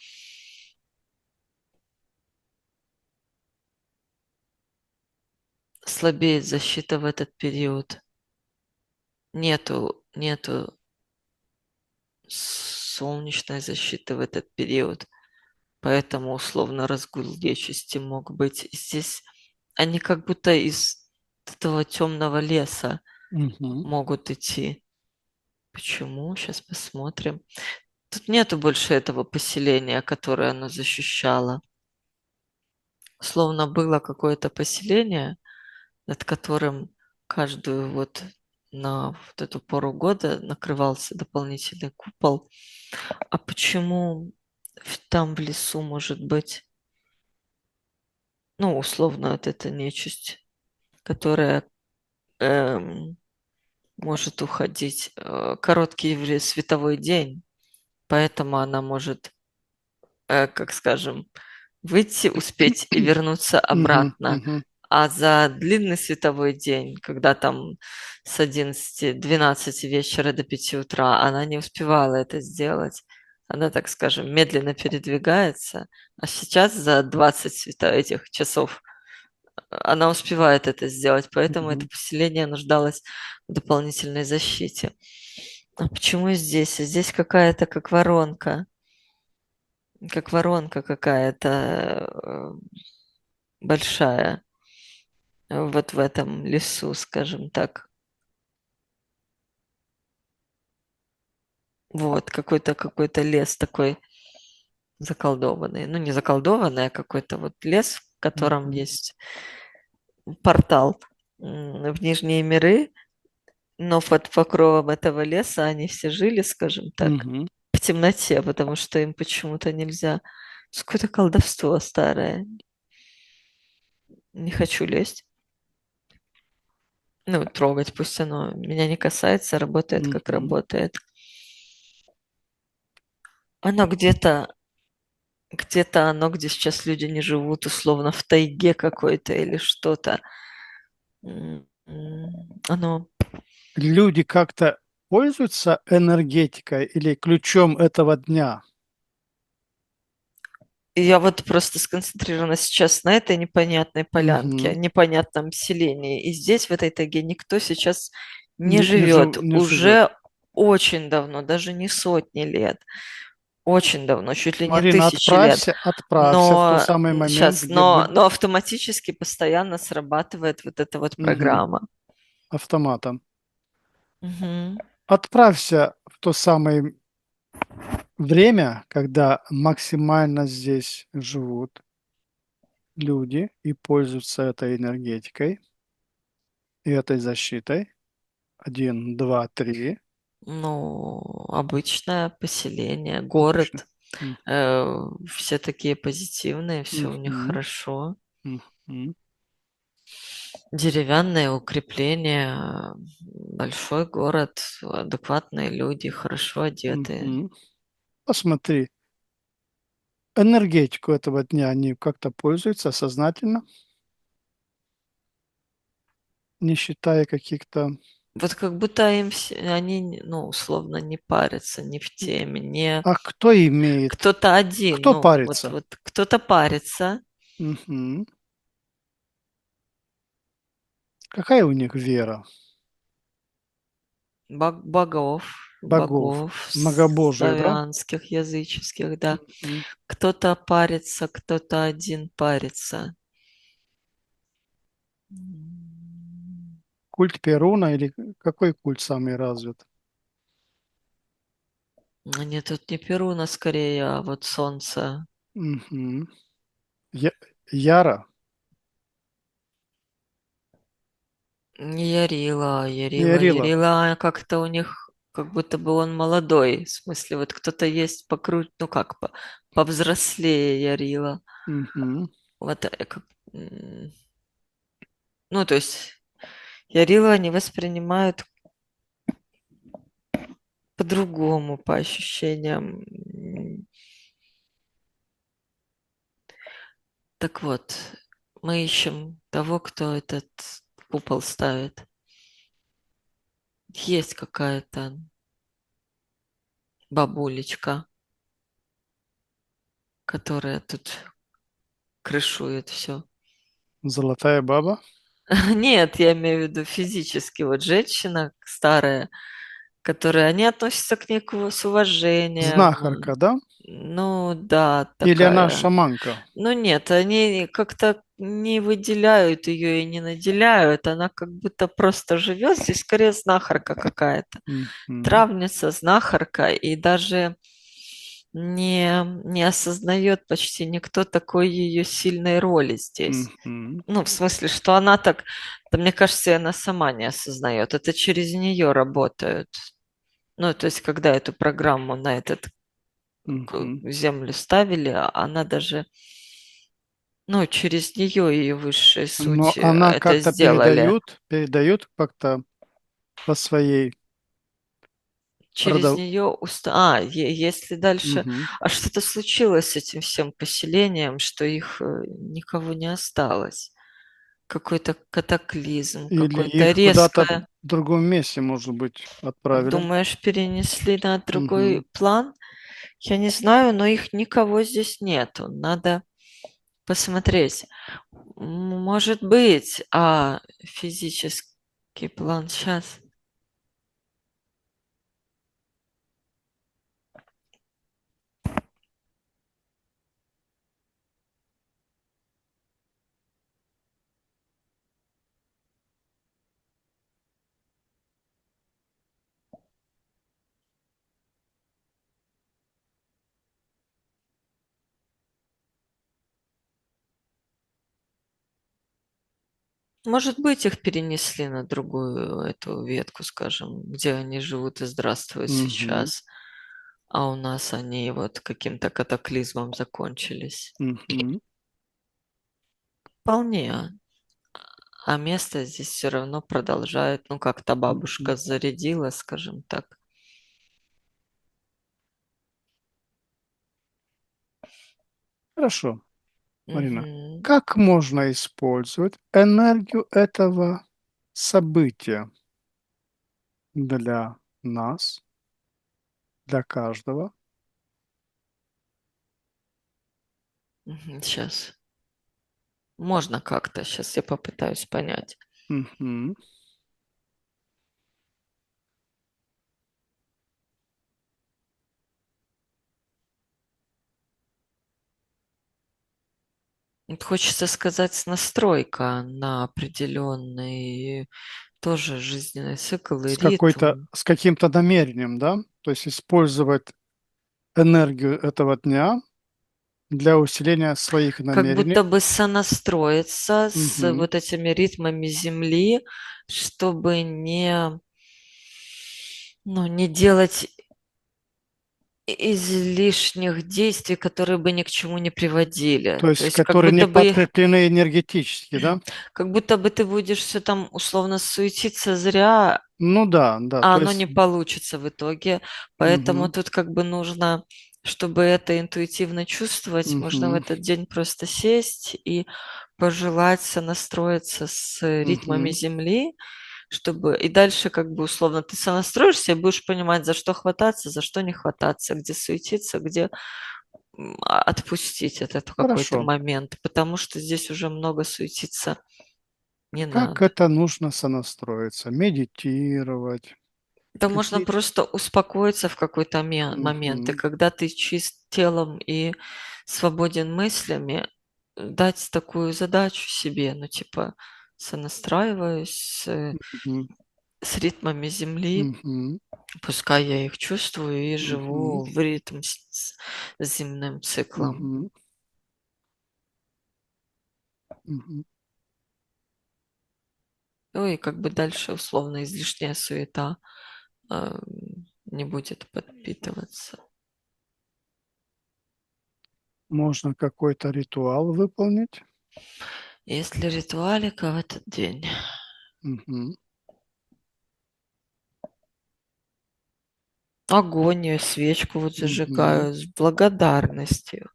слабеет защита в этот период. Нету солнечной защиты в этот период. Поэтому условно разгул нечисти мог быть. И здесь они как будто из этого темного леса Мгм. могут идти. Почему? Сейчас посмотрим. Тут нету больше этого поселения, которое оно защищало. Словно было какое-то поселение, над которым каждую вот на вот эту пору года накрывался дополнительный купол. А почему там в лесу может быть, ну, условно, вот эта нечисть, которая эм, может уходить короткий световой день, поэтому она может, как скажем, выйти, успеть и вернуться Мгм. обратно. Мгм. А за длинный световой день, когда там с 11-12 вечера до 5 утра, она не успевала это сделать. Она, так скажем, медленно передвигается. А сейчас за 20 этих часов она успевает это сделать, поэтому это Мгм. поселение нуждалось в дополнительной защите. А почему здесь? Здесь какая-то как воронка какая-то большая вот в этом лесу, скажем так. Вот, какой-то лес такой заколдованный. Ну, не заколдованный, а какой-то вот лес, в котором Мгм. есть портал в Нижние миры, но под покровом этого леса они все жили, скажем так, Мгм. в темноте, потому что им почему-то нельзя Какое-то колдовство старое. Не хочу лезть. Ну, трогать, пусть оно меня не касается, работает как Мгм. работает. Оно где-то оно, где сейчас люди не живут, условно, в тайге какой-то или что-то. Оно... Люди как-то пользуются энергетикой или ключом этого дня? Я вот просто сконцентрирована сейчас на этой непонятной полянке, Мгм. непонятном селении. И здесь, в этой тайге, никто сейчас не живет. Не живет. Уже очень давно, даже не сотни лет. Очень давно, чуть ли не Марина, тысячи лет. отправься в тот Но самый момент, сейчас, где будет но автоматически постоянно срабатывает вот эта вот мгм, программа. автоматом. Мгм. Отправься в то самое время, когда максимально здесь живут люди и пользуются этой энергетикой и этой защитой. Один, два, три. Ну, обычное поселение, Обычно. город. Все такие позитивные, все у них Мгм, хорошо. мгм, Деревянные укрепления, большой город, адекватные люди, хорошо одетые. мгм. Посмотри, энергетику этого дня они как-то пользуются сознательно, не считая каких-то... Вот как будто они, ну, условно, не парятся, не в теме, не А кто имеет? кто-то один, Кто ну, вот, парится? вот кто-то парится, Мгм. Какая у них вера? богов, Богов. богов Многобожие, да? славянских, языческих, да. Мгм. Кто-то парится, кто-то один парится. Культ Перуна или какой культ самый развит? Нет, тут не Перуна скорее, а вот солнце. Мгм. Яра? Не Ярила, Ярила. Ярила как-то у них, как будто бы он молодой. В смысле, вот кто-то есть покруче, ну как, повзрослее Ярила. Мгм. Вот, ну, то есть Ярила они воспринимают по-другому, по ощущениям. Так вот, мы ищем того, кто этот купол ставит. Есть какая-то бабулечка, которая тут крышует все. Золотая баба? Нет, я имею в виду физически. Вот женщина старая, которая, они относятся к ней с уважением. Знахарка, да? Ну да, Или она такая. шаманка? Ну нет, они как-то не выделяют ее и не наделяют. Она как будто просто живет здесь, скорее знахарка какая-то. Мгм. Травница, знахарка, и даже не осознает почти никто такой ее сильной роли здесь. Мгм. Ну, в смысле, что она так, да, мне кажется, и она сама не осознает. Это через нее работают. Ну, то есть, когда эту программу на этот Мгм. землю ставили, она даже, ну, через нее ее высшая Но суть она это как-то сделали. передают как-то по своей Через родов... нее если дальше... Мгм. А что-то случилось с этим всем поселением, что их никого не осталось. Какой-то катаклизм, Или какое-то их куда-то в резкое. другом месте, может быть, отправили. Думаешь, перенесли на Мгм. другой план? Я не знаю, но их никого здесь нету. Надо посмотреть. Может быть, физический план сейчас. Может быть, их перенесли на другую эту ветку, скажем, где они живут и здравствуют Мгм. сейчас. а у нас они вот каким-то катаклизмом закончились. Мгм. Вполне. А место здесь все равно продолжает, ну, как-то бабушка Мгм. зарядила, скажем так. Хорошо, Марина. Мгм. Как можно использовать энергию этого события для нас, для каждого? Сейчас. Можно как-то. Сейчас я попытаюсь понять. Мгм. Вот хочется сказать настройка на определенный тоже жизненный цикл и ритм. С каким-то намерением, да? То есть использовать энергию этого дня для усиления своих Как намерений. будто бы сонастроиться с Мгм. вот этими ритмами Земли, чтобы ну, не делать излишних действий, которые бы ни к чему не приводили. То То есть, есть как которые не будто бы, подкреплены энергетически, да? как будто бы ты будешь все там условно суетиться зря, Ну да, да. а То оно есть, не получится в итоге. Поэтому мгм, тут как бы нужно, чтобы это интуитивно чувствовать, можно в мгм, этот день просто сесть и пожелать сонастроиться с ритмами мгм. Земли, чтобы и дальше как бы условно ты сонастроишься и будешь понимать, за что хвататься, за что не хвататься, где суетиться, где отпустить этот какой-то Хорошо. момент, потому что здесь уже много суетиться не Как надо. это нужно сонастроиться? Медитировать? Да можно Какие-то... просто успокоиться в какой-то момент, и Мгм, когда ты чист телом и свободен мыслями, дать такую задачу себе, ну типа сонастраиваюсь мгм, с ритмами Земли, мгм, пускай я их чувствую и мгм, живу в ритм с земным циклом. мгм, мгм. Ну и как бы дальше условно излишняя суета не будет подпитываться. Можно какой-то ритуал выполнить. Есть ли ритуалика в этот день? Мгм, Огонь, я свечку вот мгм. зажигаю с благодарностью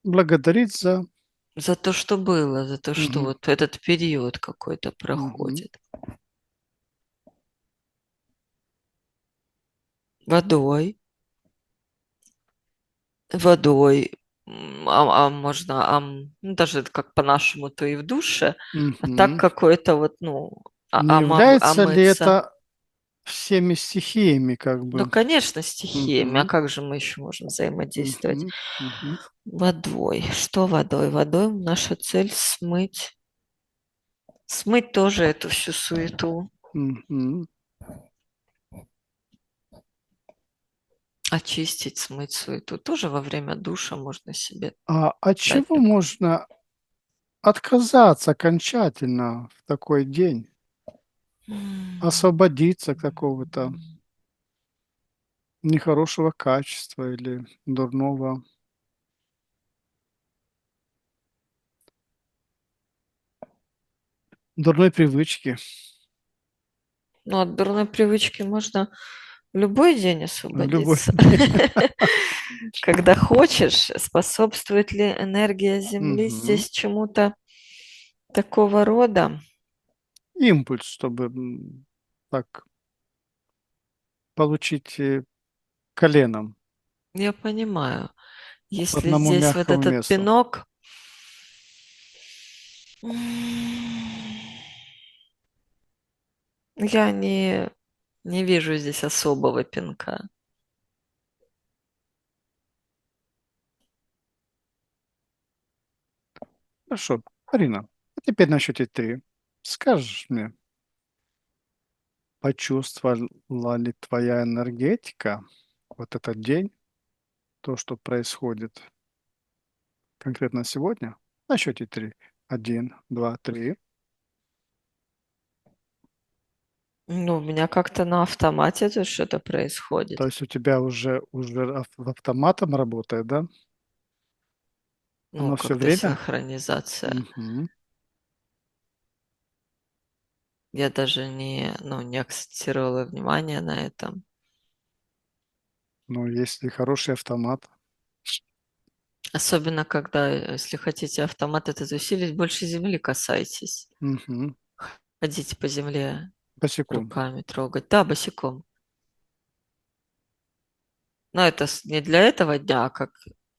Благодарить за... за то, что было, за то, что Мгм, вот этот период какой-то мгм, проходит. Водой, водой, можно, ну, даже как по-нашему, то и в душе, а так мгм. какой-то вот, ну, Не является ли омыться. это всеми стихиями, как Ну, бы? конечно, стихиями. А Мгм, как же мы еще можем взаимодействовать? мгм, мгм, Водой. Что водой? Водой наша цель смыть. Смыть тоже эту всю суету. мгм. Очистить, смыть суету. Тоже во время душа можно себе А от дать чего такое. можно отказаться окончательно в такой день? М. Освободиться от какого-то нехорошего качества или дурной привычки Ну, от дурной привычки можно в любой день в любой освободиться. день. Когда хочешь, способствует ли энергия Земли Мгм. здесь чему-то такого рода? Импульс, чтобы, так получить, коленом Я понимаю. по Если одному здесь вот мягкому этот месту. пинок, я не вижу здесь особого пинка. Хорошо. Арина, а теперь на счете 3. Скажешь мне, почувствовала ли твоя энергетика вот этот день, то, что происходит конкретно сегодня? На счете 3. 1, 2, 3. Ну, у меня как-то на автомате тут что-то То происходит. есть у тебя уже автоматом работает, да? Ну, Оно все как-то время? синхронизация. Мгм. Я даже не акцентировала внимание на этом. Ну, если хороший автомат. Особенно, когда, если хотите автомат этот усилить, больше земли касайтесь. Мгм. Ходите по земле Босиком. руками трогать. Да, босиком. Но это не для этого дня, а как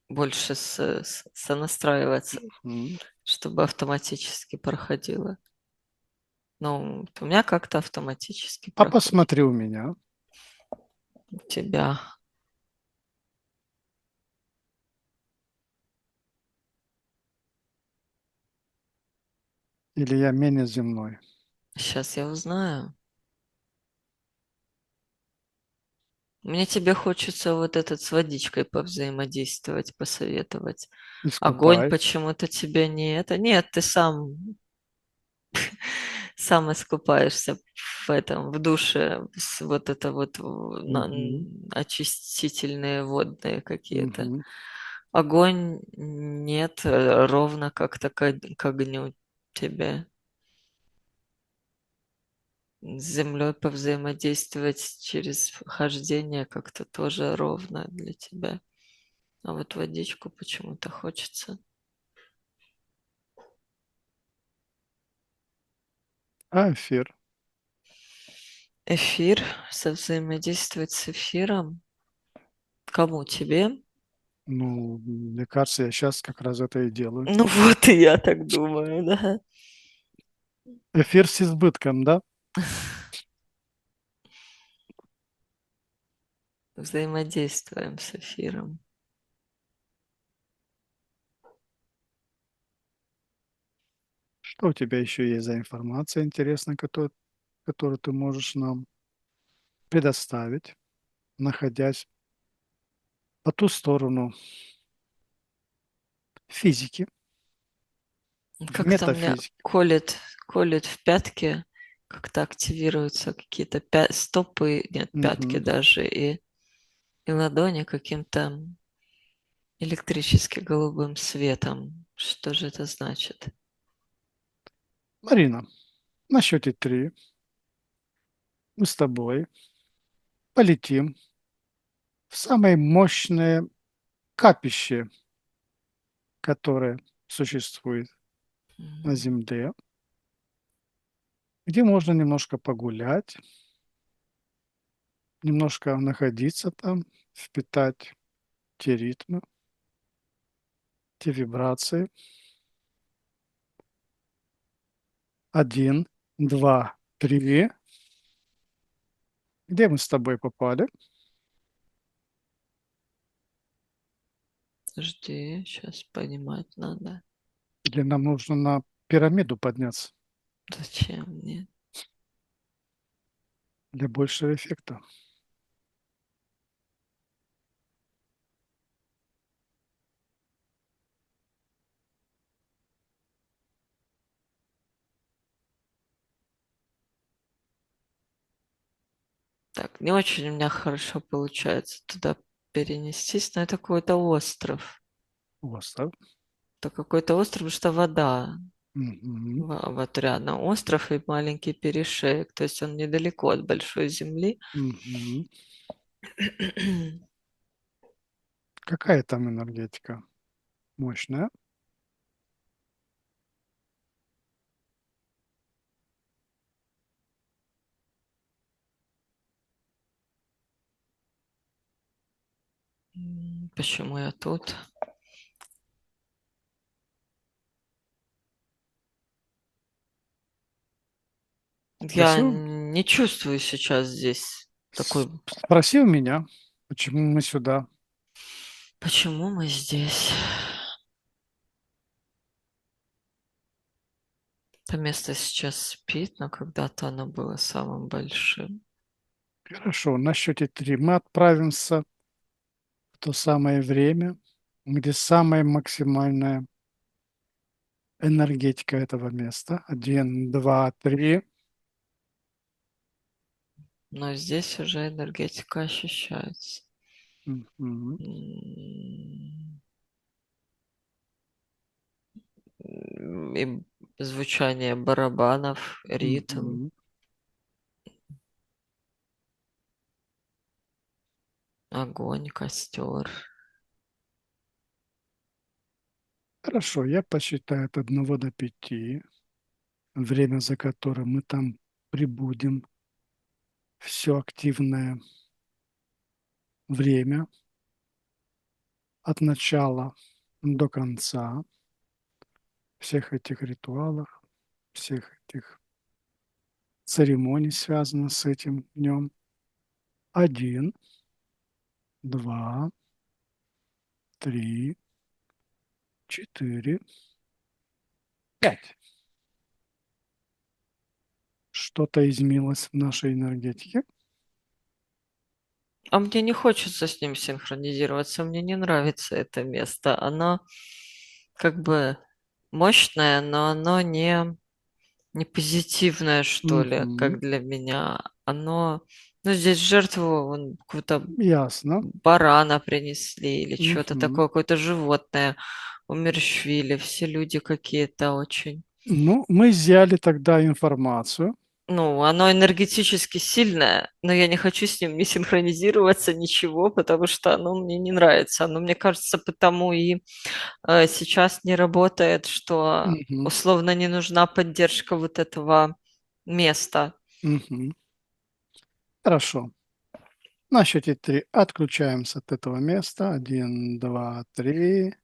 больше сонастраиваться, Мгм. чтобы автоматически проходило. Ну, вот у меня как-то автоматически А проходит. посмотри у меня. У тебя. Или я менее земной? Сейчас я узнаю. Мне тебе хочется вот этот с водичкой повзаимодействовать, посоветовать. Огонь Искупай. почему-то тебе не это. Нет, ты сам искупаешься в этом, в душе, вот это вот Мгм. очистительные водные какие-то. Мгм. Огонь нет, ровно как-то к огню тебе. С землей повзаимодействовать через хождение как-то тоже ровно для тебя. А вот водичку почему-то хочется. А эфир? Эфир, совзаимодействовать с эфиром. Кому? Тебе? Ну, мне кажется, я сейчас как раз это и делаю. Ну вот и я так думаю, да. Эфир с избытком, да? Взаимодействуем с эфиром. Что у тебя еще есть за информация интересная, которую ты можешь нам предоставить, находясь по ту сторону физики, в Как-то мне метафизике? колет в пятке, как-то активируются какие-то стопы, нет, пятки Мгм. даже, и ладони каким-то электрически голубым светом. Что же это значит? Марина, на счете 3 мы с тобой полетим в самое мощное капище, которое существует на М, Земле, где можно немножко погулять, немножко находиться там, впитать те ритмы, те вибрации. 1, 2, 3. Где мы с тобой попали? Жди, сейчас понимать надо. Или нам нужно на пирамиду подняться Зачем мне? для большего эффекта? Так, не очень у меня хорошо получается туда перенестись, но это какой-то остров. Остров. Это какой-то остров, потому что вода. Мгм. Вот рядом остров и маленький перешеек. То есть он недалеко от большой земли. Мгм. Какая там энергетика? Мощная. Почему я тут? Я Спросил, не чувствую сейчас здесь такой... спросил меня, почему мы сюда. Почему мы здесь? Это место сейчас спит, но когда-то оно было самым большим. Хорошо, на счете 3 мы отправимся в то самое время, где самая максимальная энергетика этого места. 1, 2, 3. но здесь уже энергетика ощущается. Мгм. М, И звучание барабанов, ритм, Мгм. огонь, костер. Хорошо, я посчитаю от 1 до 5, время, за которое мы там прибудем, все активное время от начала до конца всех этих ритуалов, всех этих церемоний, связанных с этим днем. 1, 2, 3, 4, 5. Что-то изменилось в нашей энергетике. А мне не хочется с ним синхронизироваться, мне не нравится это место. Оно как бы мощное, но оно не позитивное, что ли, Мгм. как для меня. Оно, ну, здесь жертву вон какого-то Ясно. барана принесли или что-то Мгм. такое, какое-то животное умерщвили. Все люди какие-то очень. Ну, мы взяли тогда информацию. Ну, оно энергетически сильное, но я не хочу с ним не синхронизироваться, ничего, потому что оно мне не нравится. Оно, мне кажется, потому и сейчас не работает, что Мгм. условно не нужна поддержка вот этого места. Мгм. Хорошо. На счете 3 отключаемся от этого места. 1, 2, 3.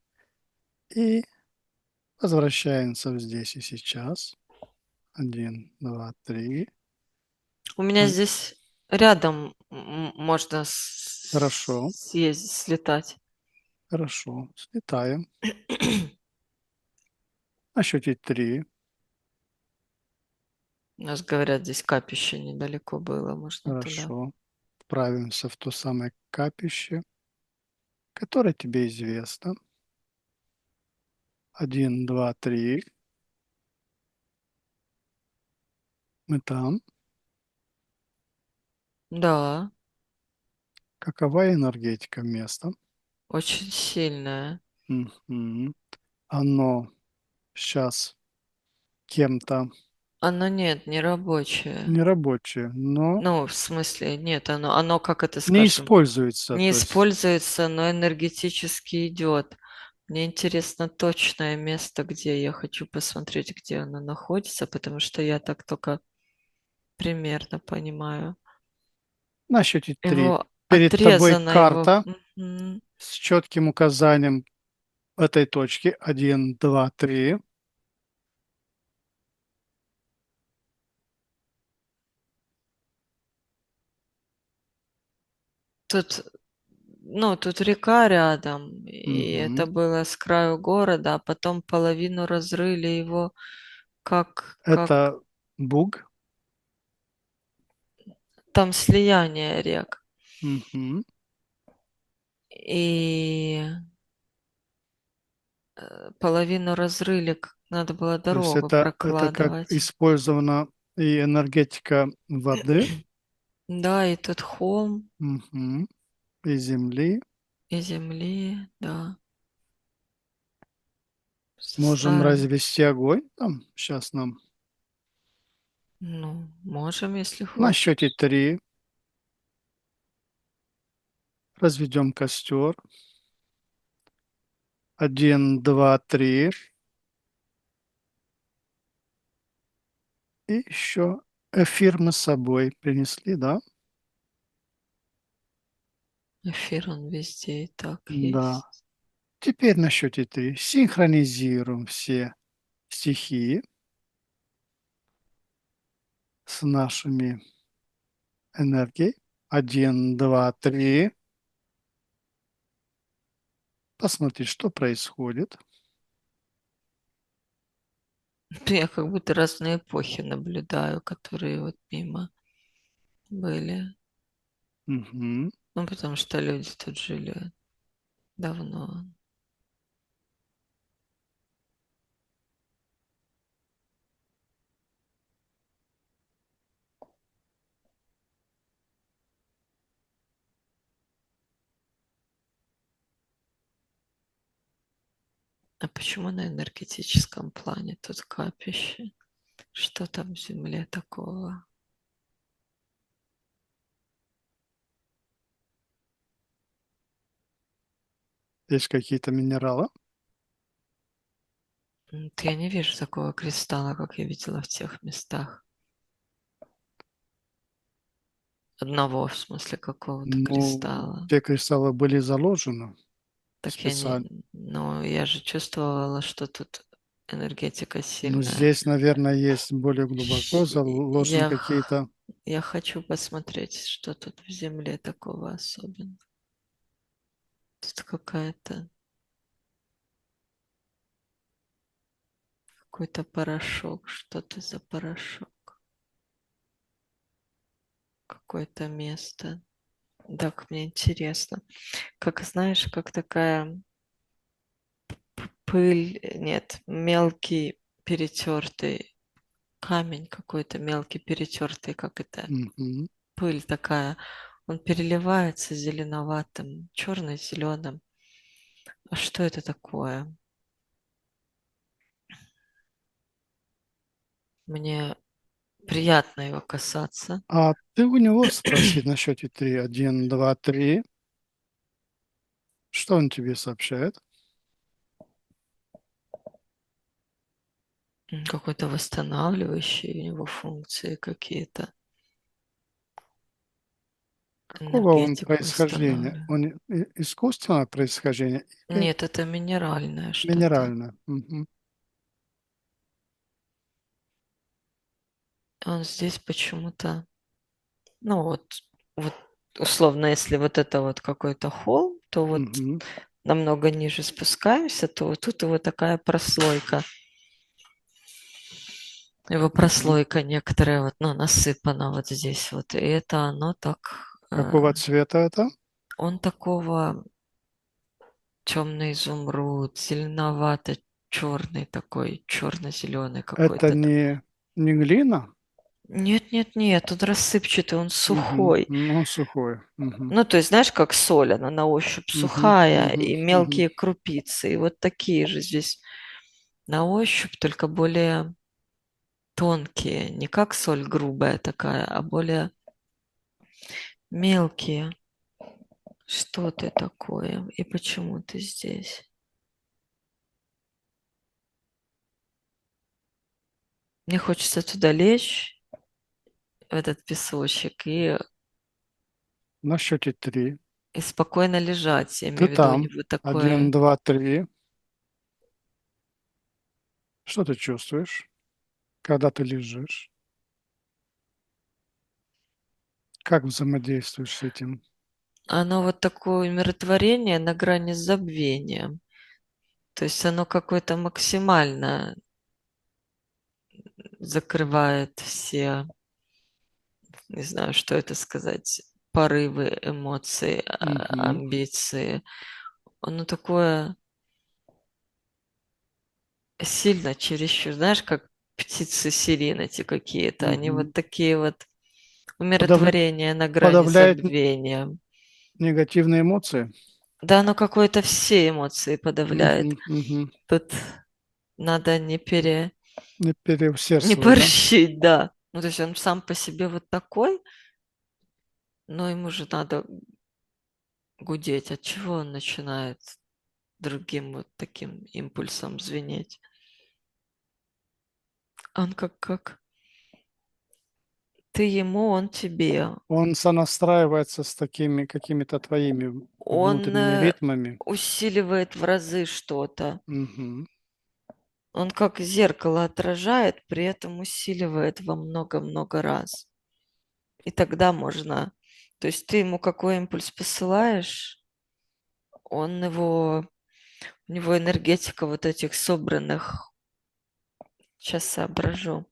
И возвращаемся в здесь и сейчас. 1, 2, 3. У меня здесь рядом можно Хорошо. съездить, слетать. Хорошо. Слетаем. На счете 3. У нас, говорят, здесь капище недалеко было, можно туда. Хорошо. Отправимся в то самое капище, которое тебе известно. 1, 2, 3. Мы там. Да, Какова энергетика места? очень сильная. Мгм. Оно сейчас кем-то Оно нет, не рабочее. нерабочее, но Ну, в смысле, нет, оно, как это не скажем, используется. не То есть, используется, но энергетически идет. Мне интересно точное место, где я хочу посмотреть, где оно находится, потому что я так только примерно понимаю. на счете 3 Его перед тобой отрезано, его... карта Мгм. с четким указанием этой точки. 1, 2, 3. Тут, ну, тут река рядом, и Мгм. это было с краю города, а потом половину разрыли его как Это буг. там слияние рек. Мгм. И половину разрыли, надо было То есть дорогу это как прокладывать. использована и энергетика воды, Да, и тут холм мгм, и земли. и земли, да. Можем Ставим. развести огонь там. Сейчас нам Ну, можем, если на счете хочешь. 3 разведем костер. 1, 2, 3. И еще эфир мы с собой принесли, да? Эфир он везде и так Да. есть. Теперь на счете 3 синхронизируем все стихии с нашими энергией. 1, 2, 3. Посмотри, что происходит. Я как будто разные эпохи наблюдаю, которые вот мимо были. Мгм. Ну, потому что люди тут жили давно. А почему на энергетическом плане тут капище? Что там в Земле такого? Есть какие-то минералы? Я не вижу такого кристалла, как я видела в тех местах. Одного, в смысле, какого-то Ну, кристалла. те кристаллы были заложены Так я не... специально. Ну, я же чувствовала, что тут энергетика Ну, сильная. здесь, наверное, есть более глубоко заложены Я, какие-то. я хочу посмотреть, что тут в Земле такого особенного. Тут какой-то порошок. Что это за порошок? Какое-то место. Так, мне интересно. Как знаешь, как такая пыль, нет, мелкий перетертый камень какой-то, мелкий перетертый, как это, Мгм. пыль такая. Он переливается зеленоватым, черно-зеленым. А что это такое? Мне приятно его касаться. А ты у него спроси на счете 3. 1, 2, 3. Что он тебе сообщает? Какой-то восстанавливающий у него функции какие-то. Какого он Энергетику происхождения? восстанавливает. Он искусственного происхождения или Нет, это минеральное что-то. минеральное? Мгм. Он здесь почему-то, ну вот условно, если вот это вот какой-то холм, то вот Мгм. намного ниже спускаемся, то вот тут его такая прослойка. Его Мгм. прослойка некоторая вот, ну, насыпана вот здесь вот. И это оно так, Какого цвета это? он такого темный изумруд, зеленовато-черный такой, черно-зеленый Это какой-то. не глина? Нет, нет, нет, он рассыпчатый, он Мгм. сухой. Ну, сухой. Мгм. Ну, то есть, знаешь, как соль, она на ощупь Мгм. сухая Мгм. и Мгм. мелкие крупицы. И вот такие же здесь на ощупь, только более тонкие. Не как соль грубая такая, а более мелкие. Что ты такое? И почему ты здесь? Мне хочется туда лечь, в этот песочек, На счете 3. и спокойно лежать. Я Ты имею в виду, у там. него 1, такое... 2, 3. Что ты чувствуешь, когда ты лежишь? Как взаимодействуешь с этим? Оно вот такое умиротворение на грани с забвением. То есть оно какое-то максимально закрывает все, не знаю, что это сказать, порывы, эмоции, Мгм. амбиции. Оно такое сильно чересчур, знаешь, как птицы сирен эти какие-то. Они Мгм. вот такие вот Подав- умиротворения на грани Подавляет забвения. негативные эмоции? Да, оно какое-то все эмоции подавляет. Мгм. Мгм. Тут надо Не не переусердствовать, да? порщить, да. Ну, то есть он сам по себе вот такой, но ему же надо гудеть. От чего он начинает другим вот таким импульсом звенеть? Он как ты ему, он тебе. Он сонастраивается с такими какими-то твоими Он внутренними ритмами. усиливает в разы что-то. Мгм. Он как зеркало отражает, при этом усиливает во много-много раз. И тогда можно... То есть ты ему какой импульс посылаешь, он его... У него энергетика вот этих собранных... Сейчас соображу.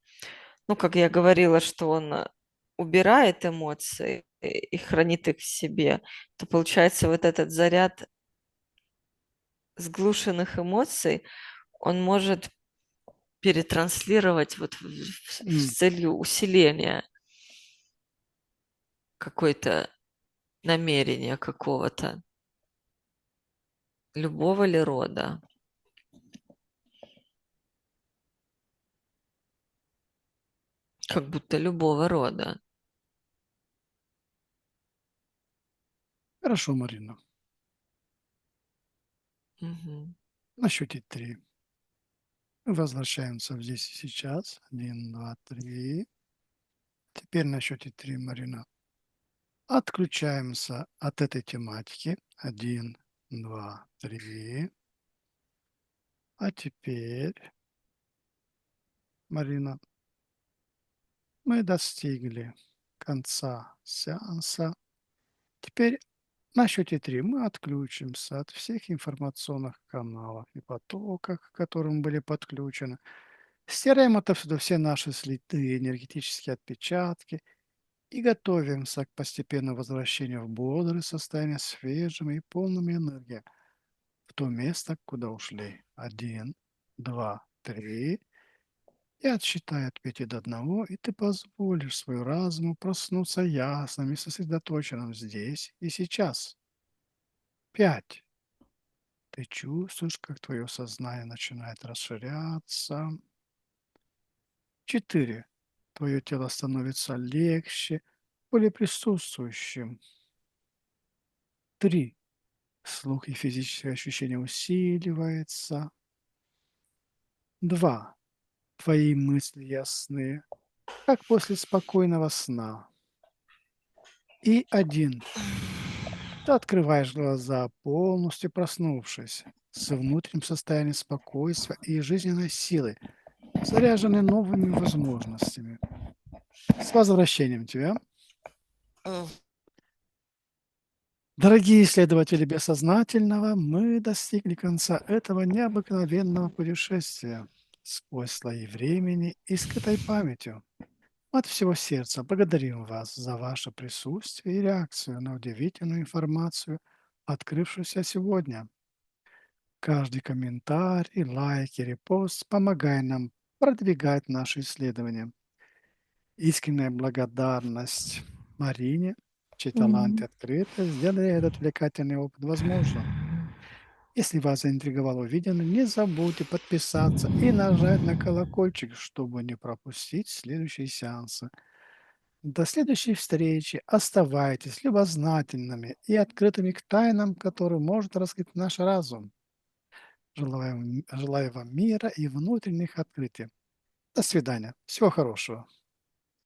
Ну, как я говорила, что он убирает эмоции и хранит их в себе, то получается вот этот заряд сглушенных эмоций, он может перетранслировать вот с М. целью усиления какой-то намерения какого-то, любого ли рода. Как будто любого рода. Хорошо, Марина. Мгм. На счете 3 мы возвращаемся в здесь и сейчас. 1, 2, 3. Теперь на счете 3, Марина, отключаемся от этой тематики. 1, 2, 3. А теперь, Марина, мы достигли конца сеанса. Теперь на счете 3 мы отключимся от всех информационных каналов и потоков, к которым были подключены. Стираем отовсюду все наши следы, энергетические отпечатки и готовимся к постепенному возвращению в бодрое состояние, свежим и полным энергии, в то место, куда ушли. 1, 2, 3. Я отсчитаю от 5 до 1, и ты позволишь своему разуму проснуться ясным и сосредоточенным здесь и сейчас. 5. Ты чувствуешь, как твое сознание начинает расширяться. 4. Твое тело становится легче, более присутствующим. 3. Слух и физическое ощущение усиливается. 2. Твои мысли ясны, как после спокойного сна. И 1. Ты открываешь глаза, полностью проснувшись, с внутренним состоянием спокойствия и жизненной силы, заряженной новыми возможностями. С возвращением тебя! М. Дорогие исследователи бессознательного, мы достигли конца этого необыкновенного путешествия сквозь слои времени и скрытой памятью. От всего сердца благодарим вас за ваше присутствие и реакцию на удивительную информацию, открывшуюся сегодня. Каждый комментарий, лайк и репост помогает нам продвигать наши исследования. Искренняя благодарность Марине, чей талант и Мгм. открытость сделали этот увлекательный опыт возможным. Если вас заинтриговало увиденное, не забудьте подписаться и нажать на колокольчик, чтобы не пропустить следующие сеансы. До следующей встречи. Оставайтесь любознательными и открытыми к тайнам, которые может раскрыть наш разум. Желаю вам мира и внутренних открытий. До свидания. Всего хорошего.